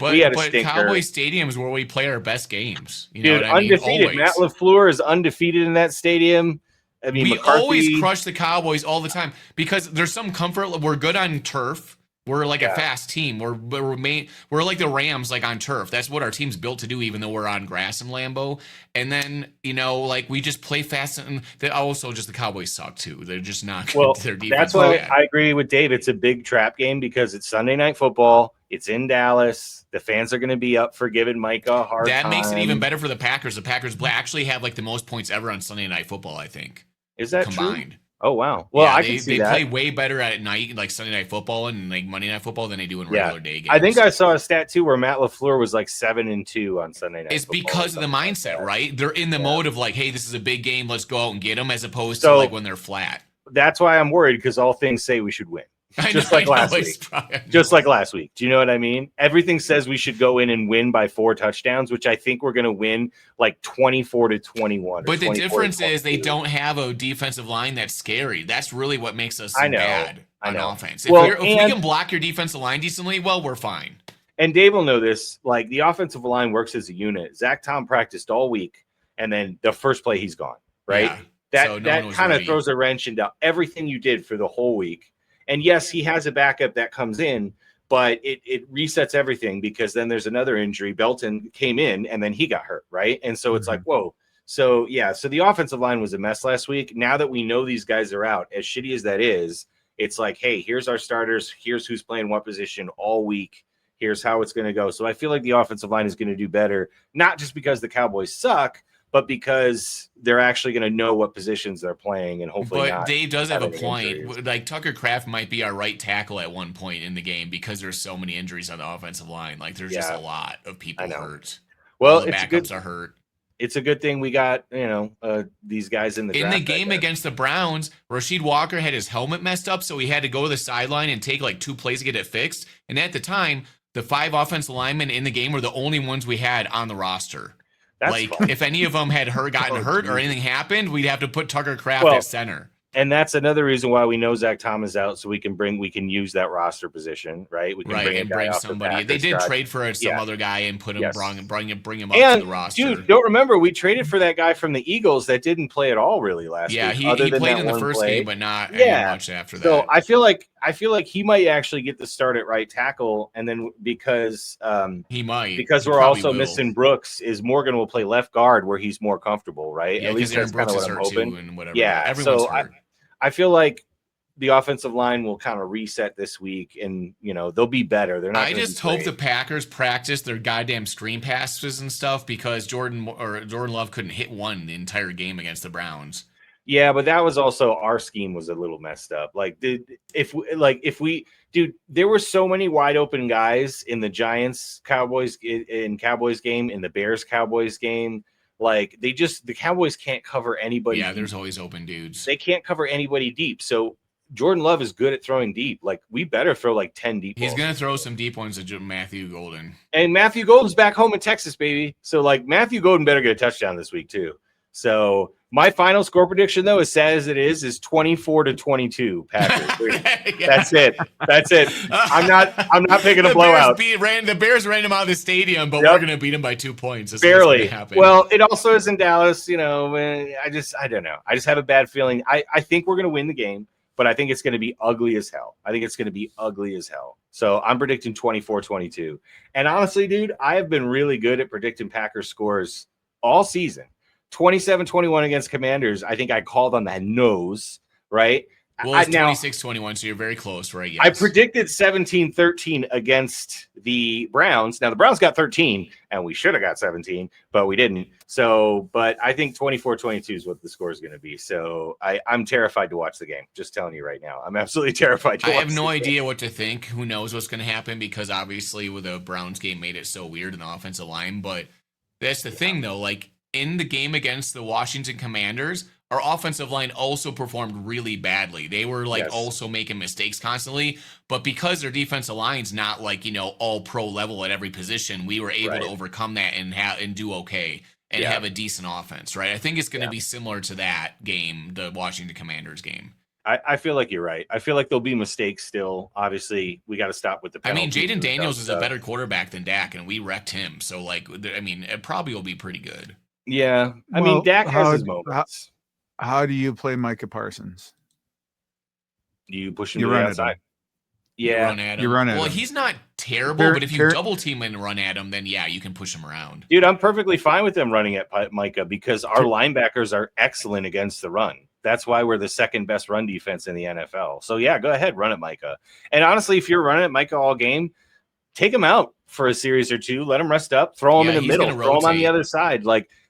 we had a stinker. Cowboy Stadium is where we play our best games. You Dude, know what undefeated. I mean? Matt LaFleur is undefeated in that stadium. I mean, we McCarthy always crush the Cowboys all the time because there's some comfort. We're good on turf. We're like a fast team. We're like the Rams, on turf. That's what our team's built to do, even though we're on grass in Lambeau. And then, we just play fast. And also just the Cowboys suck too. They're just not good. Well, their defense. That's why I agree with Dave. It's a big trap game because it's Sunday Night Football. It's in Dallas. The fans are going to be up for giving Micah a hard time. That makes it even better for the Packers. The Packers actually have the most points ever on Sunday Night Football, I think. Is that combined? True? Oh, wow. Well, I can see that. They play way better at night, Sunday Night Football and Monday Night Football than they do in regular day games. I think I saw a stat, too, where Matt LaFleur was 7-2 on Sunday Night It's Football. It's because of the mindset, right? They're in the mode of hey, this is a big game. Let's go out and get them, as opposed to when they're flat. That's why I'm worried because all things say we should win. Just like last week. Just like last week. Do you know what I mean? Everything says we should go in and win by 4 touchdowns, which I think we're going to win 24-21. But the difference is they don't have a defensive line that's scary. That's really what makes us bad on offense. If we can block your defensive line decently, well, we're fine. And Dave will know this. The offensive line works as a unit. Zach Tom practiced all week, and then the first play he's gone, right? Yeah. That kind of throws a wrench into everything you did for the whole week. And yes, he has a backup that comes in, but it resets everything because then there's another injury. Belton came in and then he got hurt, right? And so it's whoa. So, so the offensive line was a mess last week. Now that we know these guys are out, as shitty as that is, it's hey, here's our starters. Here's who's playing what position all week. Here's how it's going to go. So I feel like the offensive line is going to do better, not just because the Cowboys suck, but because they're actually going to know what positions they're playing and hopefully. But Dave does have a point. Injuries. Like Tucker Kraft might be our right tackle at one point in the game because there's so many injuries on the offensive line. Like there's just a lot of people hurt. Well, all the backups are hurt. It's a good thing we got, these guys in the draft, game against the Browns. Rasheed Walker had his helmet messed up, so he had to go to the sideline and take like 2 plays to get it fixed. And at the time, the 5 offensive linemen in the game were the only ones we had on the roster. That's fun. If any of them had gotten hurt or anything happened, we'd have to put Tucker Kraft at center. And that's another reason why we know Zach Tom is out, so we can use that roster position, right? We can bring somebody. They did trade for some other guy and put him, bring him up to the roster. Dude, don't remember we traded for that guy from the Eagles that didn't play at all really last week. Yeah, he played in the first game, but not much after that. So I feel like he might actually get the start at right tackle, and then because he might we're also missing Brooks, is Morgan will play left guard where he's more comfortable, right? Yeah, at least that's kind of what I'm hoping. And whatever. Yeah, everyone's hurt. I feel like the offensive line will kind of reset this week, and they'll be better. They're not. I just hope the Packers practice their goddamn screen passes and stuff because Jordan Love couldn't hit one the entire game against the Browns. Yeah, but that was also our scheme was a little messed up. There were so many wide open guys in the Giants Cowboys game, in the Bears Cowboys game. The Cowboys can't cover anybody. Yeah, there's always open dudes. They can't cover anybody deep. So Jordan Love is good at throwing deep. We better throw 10 deep balls. He's going to throw some deep ones to Matthew Golden. And Matthew Golden's back home in Texas, baby. So Matthew Golden better get a touchdown this week too. So my final score prediction, though, as sad as it is 24-22 Packers. That's it. I'm not picking a blowout. The Bears ran him out of the stadium, but we're going to beat him by 2 points. That's barely. Well, it also is in Dallas. I don't know. I just have a bad feeling. I think we're going to win the game, but I think it's going to be ugly as hell. So I'm predicting 24-22. And honestly, dude, I have been really good at predicting Packers scores all season. 27-21 against Commanders. I think I called on the nose, right? Well, it's 26-21, so you're very close, right? Yes. I predicted 17-13 against the Browns. Now, the Browns got 13, and we should have got 17, but we didn't. So, but I think 24-22 is what the score is going to be. So I'm terrified to watch the game. Just telling you right now. I'm absolutely terrified to watch I have no idea what to think. Who knows what's going to happen because obviously with the Browns game made it so weird in the offensive line. But that's the thing, though. In the game against the Washington Commanders, our offensive line also performed really badly. They were also making mistakes constantly, but because their defensive line's not all pro level at every position, we were able to overcome that and do okay and have a decent offense, right? I think it's going to be similar to that game, the Washington Commanders game. I feel like you're right. I feel like there'll be mistakes still. Obviously, we got to stop with the penalties. Jaden Daniels is a better quarterback than Dak, and we wrecked him. So, it probably will be pretty good. Yeah. Dak has his moments. How do you play Micah Parsons? You push him to the outside. Yeah. You run at him. Well, he's not terrible, but if you double team and run at him, then you can push him around. Dude, I'm perfectly fine with them running at Micah because our linebackers are excellent against the run. That's why we're the second best run defense in the NFL. So, yeah, go ahead, run at Micah. And honestly, if you're running at Micah all game, take him out for a series or two. Let him rest up. Throw him in the middle. Throw him on the other side.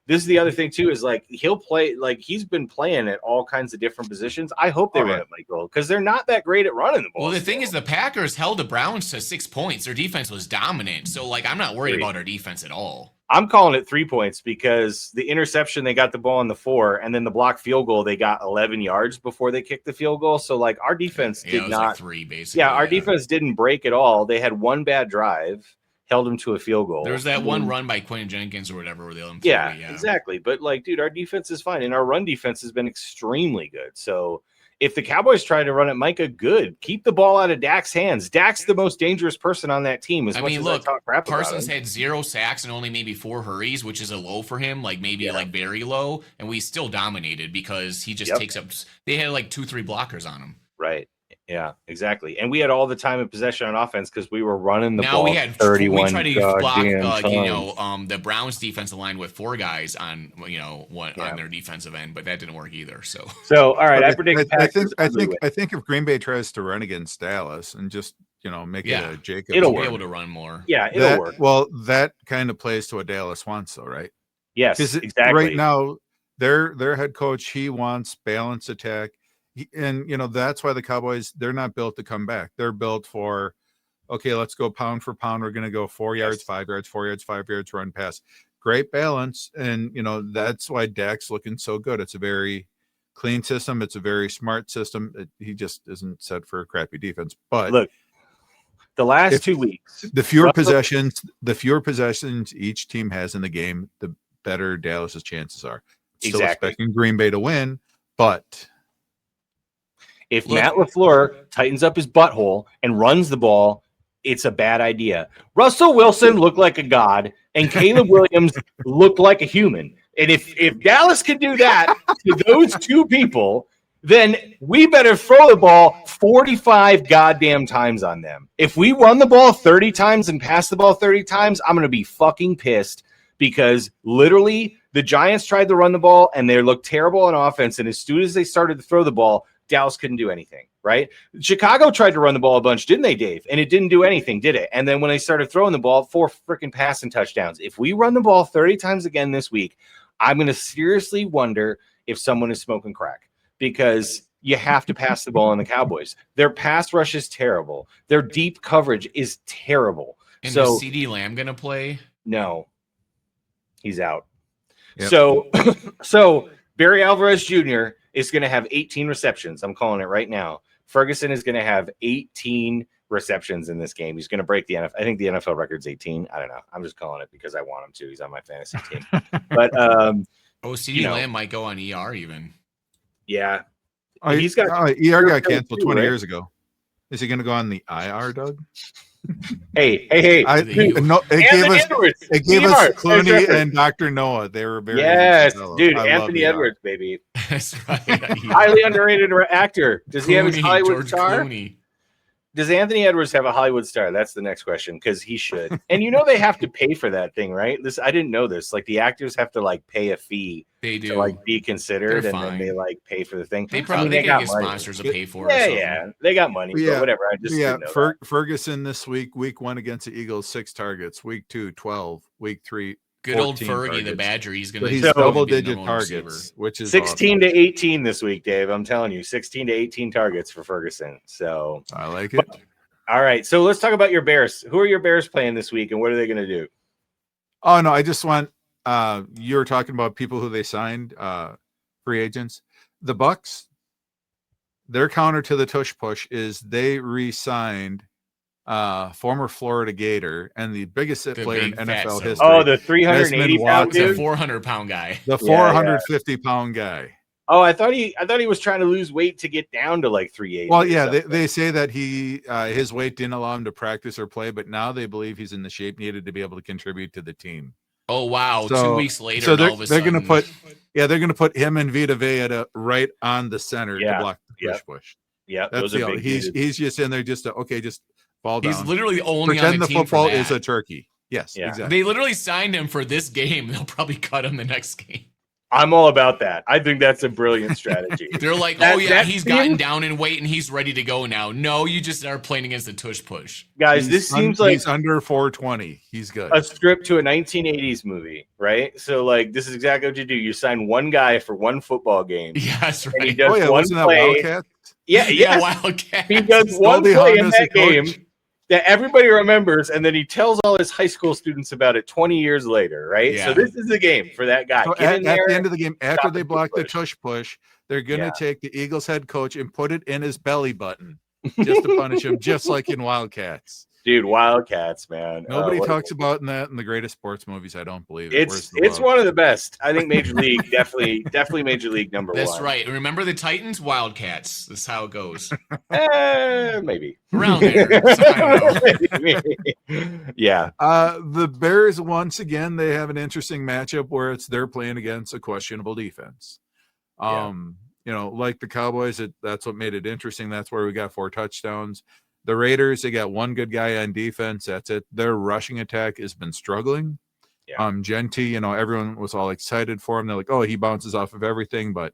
This is the other thing, too, is he'll play he's been playing at all kinds of different positions. I hope they run at Michael because they're not that great at running the ball. Well, the thing is, the Packers held the Browns to 6 points. Their defense was dominant. So, I'm not worried about our defense at all. I'm calling it 3 points because the interception, they got the ball on the 4, and then the blocked field goal, they got 11 yards before they kicked the field goal. So, our defense did not. 3, basically. Yeah, our defense didn't break at all. They had one bad drive. Held him to a field goal. There was that one run by Quentin Jenkins or whatever where they let him through. Yeah, exactly. But dude, our defense is fine, and our run defense has been extremely good. So if the Cowboys try to run at Micah, good. Keep the ball out of Dak's hands. Dak's the most dangerous person on that team. Parsons had 0 sacks and only maybe 4 hurries, which is a low for him, very low, and we still dominated because he just takes up. They had 2-3 blockers on him. Right. Yeah, exactly. And we had all the time of possession on offense because we were running the ball. We had 31. We tried to block, the Browns defensive line with 4 guys on, on their defensive end, but that didn't work either. So all right, I predict. I think if Green Bay tries to run against Dallas and just make Yeah. it a Jacob. It'll Be work. able to run more. Yeah, it'll work. Well, that kind of plays to what Dallas wants, though, right? Yes, Because exactly. right now, their head coach, he wants balanced attack, and that's why the Cowboys, they're not built to come back. They're built for, okay, let's go pound for pound. We're going to go 4 yards, 5 yards, 4 yards, 5 yards, run pass. Great balance, and that's why Dak's looking so good. It's a very clean system. It's a very smart system. He just isn't set for a crappy defense. But look, the last 2 weeks, the fewer possessions each team has in the game, the better Dallas's chances are. Still expecting Green Bay to win, but if Matt LaFleur tightens up his butthole and runs the ball, it's a bad idea. Russell Wilson looked like a god, and Caleb Williams looked like a human. And if Dallas can do that to those two people, then we better throw the ball 45 goddamn times on them. If we run the ball 30 times and pass the ball 30 times, I'm going to be fucking pissed, because literally the Giants tried to run the ball and they looked terrible on offense. And as soon as they started to throw the ball, Dallas couldn't do anything, right? Chicago tried to run the ball a bunch, didn't they, Dave? And it didn't do anything, did it? And then when they started throwing the ball, 4 freaking passing touchdowns. If we run the ball 30 times again this week, I'm going to seriously wonder if someone is smoking crack, because you have to pass the ball on the Cowboys. Their pass rush is terrible. Their deep coverage is terrible. And so is CeeDee Lamb going to play? No, he's out. Yep. So Barry Alvarez Jr. is going to have 18 receptions. I'm calling it right now. Ferguson is going to have 18 receptions in this game. He's going to break the NFL. I think the NFL record's 18. I don't know. I'm just calling it because I want him to. He's on my fantasy team. But CeeDee Lamb might go on ER even. Yeah. He's got ER got canceled 20 years ago. Is he going to go on the IR, Doug? Hey! It gave us Clooney and Dr. Noah. They were very dude. Anthony Edwards, baby. That's right. Highly underrated actor. Does he have his Hollywood George star? Clooney. Does Anthony Edwards have a Hollywood star? That's the next question, because he should. And they have to pay for that thing, right? I didn't know this. Like, the actors have to pay a fee. They do. To be considered, They're and fine. then they pay for the thing. They probably they got get money. sponsors to pay for it. Yeah, they got money. But whatever. I just didn't know that. Ferguson this week 1 against the Eagles, 6 targets. Week 2, 12. Week 3, good old 14 Fergie, targets. the Badger. He's going to be double-digit targets, receiver. which is 16 awesome. to 18 this week, Dave. I'm telling you, 16 to 18 targets for Ferguson. So I like it. All right, so let's talk about your Bears. Who are your Bears playing this week, and what are they going to do? Oh, no, I just want you were talking about people who they signed, free agents. The Bucks, their counter to the tush push is they re-signed former Florida Gator and the biggest player in NFL history. Oh, the 380-pound dude? The 400-pound guy. The 450-pound guy. Oh, I thought he was trying to lose weight to get down to like 380. Well, yeah, they say that his weight didn't allow him to practice or play, but now they believe he's in the shape needed to be able to contribute to the team. Oh wow! So, 2 weeks later, so all of a sudden, they're gonna put him and Vita Vea right on the center to block the push. Yeah, that's the only. He's just in there just fall down. He's literally only pretend on the team football for that. is a turkey. Yes, exactly. They literally signed him for this game. They'll probably cut him the next game. I'm all about that. I think that's a brilliant strategy. They're like, he's gotten down in weight and he's ready to go now. No, you just are playing against the tush push. Guys, this seems like he's under 420. He's good. A script to a 1980s movie, right? So, this is exactly what you do. You sign one guy for one football game. Yeah, that's right. And he does one play. Wildcat? Yeah, Wildcat. He does one play in that game that everybody remembers, and then he tells all his high school students about it 20 years later, right? Yeah. So this is the game for that guy. So at the end of the game, after they block the tush push, they're going to take the Eagles head coach and put it in his belly button just to punish him, just like in Wildcats. Dude, Wildcats, man. Nobody talks about that in the greatest sports movies. I don't believe it. It's one of the best. I think Major League definitely Major League number one. That's right. Remember the Titans, Wildcats. That's how it goes. Maybe around there. Yeah. The Bears once again they have an interesting matchup where they're playing against a questionable defense. Like the Cowboys, that's what made it interesting. That's where we got 4 touchdowns. The Raiders, they got one good guy on defense. That's it. Their rushing attack has been struggling. Yeah. Genty, everyone was all excited for him. They're like, oh, he bounces off of everything. But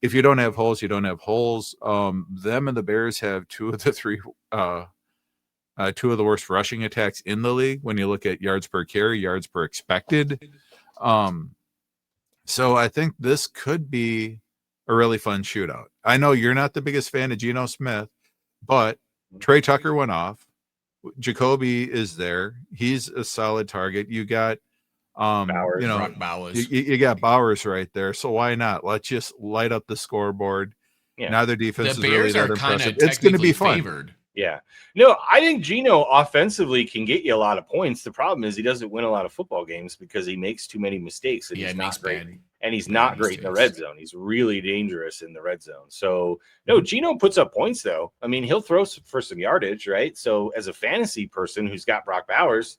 if you don't have holes, you don't have holes. Them and the Bears have 2 of the 3 two of the worst rushing attacks in the league when you look at yards per carry, yards per expected. So I think this could be a really fun shootout. I know you're not the biggest fan of Geno Smith, but Trey Tucker went off. Jacoby is there. He's a solid target. You got Bowers, Brock Bowers. you got Bowers right there. So why not? Let's just light up the scoreboard. Yeah. Neither defense The is really Bears that are kind impressive. of It's going to be fun. favored. Yeah. No, I think Geno offensively can get you a lot of points. The problem is he doesn't win a lot of football games because he makes too many mistakes. And Yeah, he's it not makes great. bad. And he's bad not great in the red mistakes. zone. He's really dangerous in the red zone. So, no, Geno puts up points, though. I mean, he'll throw for some yardage, right? So, as a fantasy person who's got Brock Bowers,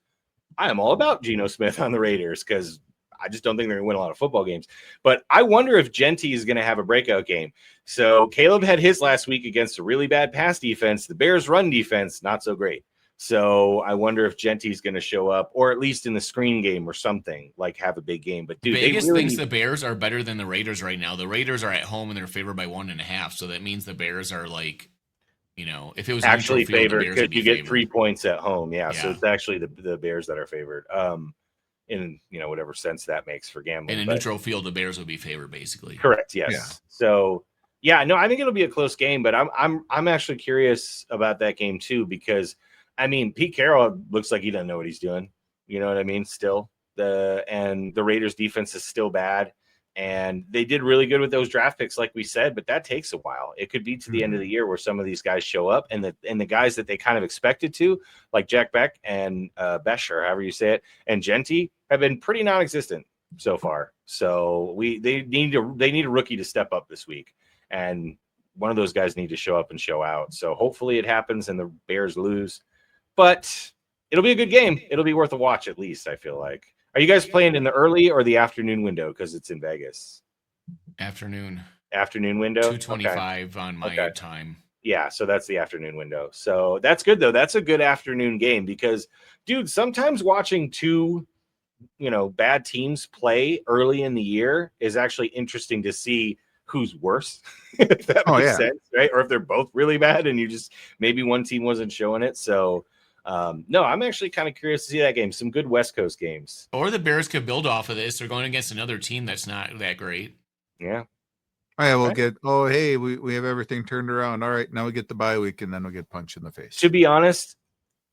I am all about Geno Smith on the Raiders because I just don't think they're going to win a lot of football games. But I wonder if Genty is going to have a breakout game. So Caleb had his last week against a really bad pass defense. The Bears' run defense, not so great. So I wonder if Genty is going to show up, or at least in the screen game or something, like have a big game. But dude, Vegas they really thinks the Bears are better than the Raiders right now. The Raiders are at home and they're favored by 1.5. So that means the Bears are like, if it was actually neutral field, the favored Bears would because be you get favored. 3 points at home. Yeah, so Yeah. it's actually the Bears that are favored. In whatever sense that makes for gambling. In a But- neutral field, the Bears would be favored basically. Correct. Yes. Yeah. So yeah, no, I think it'll be a close game, but I'm actually curious about that game too because I mean Pete Carroll looks like he doesn't know what he's doing. You know what I mean? Still, the Raiders defense is still bad, and they did really good with those draft picks, like we said, but that takes a while. It could be to the end of the year where some of these guys show up, and the guys that they kind of expected to, like Jack Beck and Besher, however you say it, and Genty, have been pretty non-existent so far. So they need a rookie to step up this week, and one of those guys need to show up and show out. So hopefully it happens and the Bears lose, but it'll be a good game. It'll be worth a watch at least. I feel like. Are you guys playing in the early or the afternoon window? Because it's in Vegas. Afternoon Window. 2:25 on my time. Yeah, so that's the afternoon window. So that's good though. That's a good afternoon game because, dude, sometimes watching two, bad teams play early in the year is actually interesting to see who's worse. If that makes sense, right? Or if they're both really bad and you just maybe one team wasn't showing it. So, no, I'm actually kind of curious to see that game. Some good West Coast games. Or the Bears could build off of this. They're going against another team that's not that great. Yeah. All right, we'll get. Oh, hey, we have everything turned around. All right, now we get the bye week, and then we'll get punched in the face. To be honest,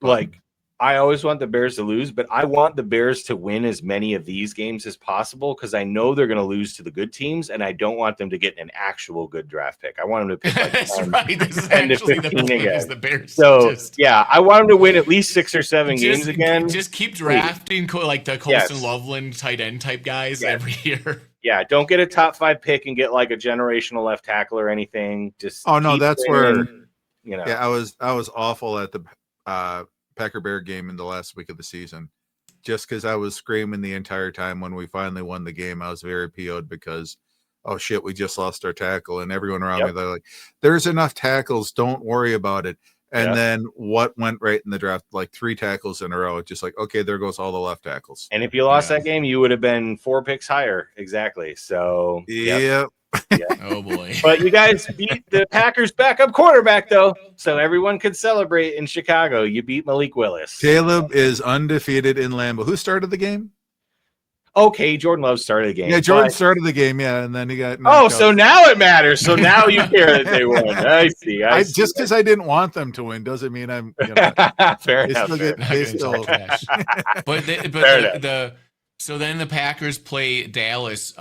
like I always want the Bears to lose, but I want the Bears to win as many of these games as possible because I know they're going to lose to the good teams, and I don't want them to get an actual good draft pick. I want them to pick like That's 10, right. This is 10 to actually the 15 point again. is the Bears. So yeah, I want them to win at least 6 or 7 games again. Just keep drafting like the Colston Loveland tight end type guys every year. Yeah, don't get a top 5 pick and get like a generational left tackle or anything. Just that's where Yeah, I was awful at the Packer Bear game in the last week of the season, just because I was screaming the entire time. When we finally won the game, I was very PO'd because, oh shit, we just lost our tackle, and everyone around me, they're like, "There's enough tackles, don't worry about it." And then what went right in the draft? Like 3 tackles in a row. Just like, okay, there goes all the left tackles. And if you lost that game, you would have been 4 picks higher. Exactly. So yeah. Oh boy. But you guys beat the Packers backup quarterback though, so everyone could celebrate in Chicago. You beat Malik Willis. Caleb is undefeated in Lambeau. Who started the game? Okay, Jordan Love started the game. Yeah, Jordan started the game. Yeah, and then he got. Oh, so now it matters. So now you care that they won. I see. Just because I didn't want them to win doesn't mean I'm. Fair enough. So then the Packers play Dallas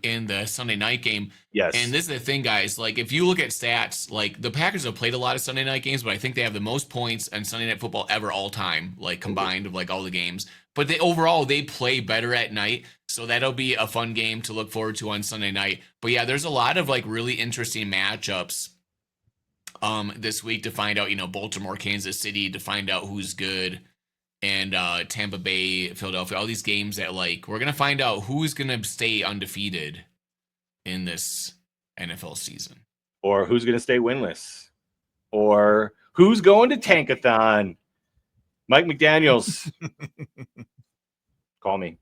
in the Sunday night game. Yes. And this is the thing, guys. Like, if you look at stats, like the Packers have played a lot of Sunday night games, but I think they have the most points in Sunday Night Football ever all time, like combined of like all the games. But overall they play better at night. So that'll be a fun game to look forward to on Sunday night. But yeah, there's a lot of like really interesting matchups this week to find out, Baltimore, Kansas City, to find out who's good. And Tampa Bay, Philadelphia, all these games that like we're gonna find out who's gonna stay undefeated in this NFL season, or who's gonna stay winless, or who's going to Tankathon. Mike McDaniels, call me.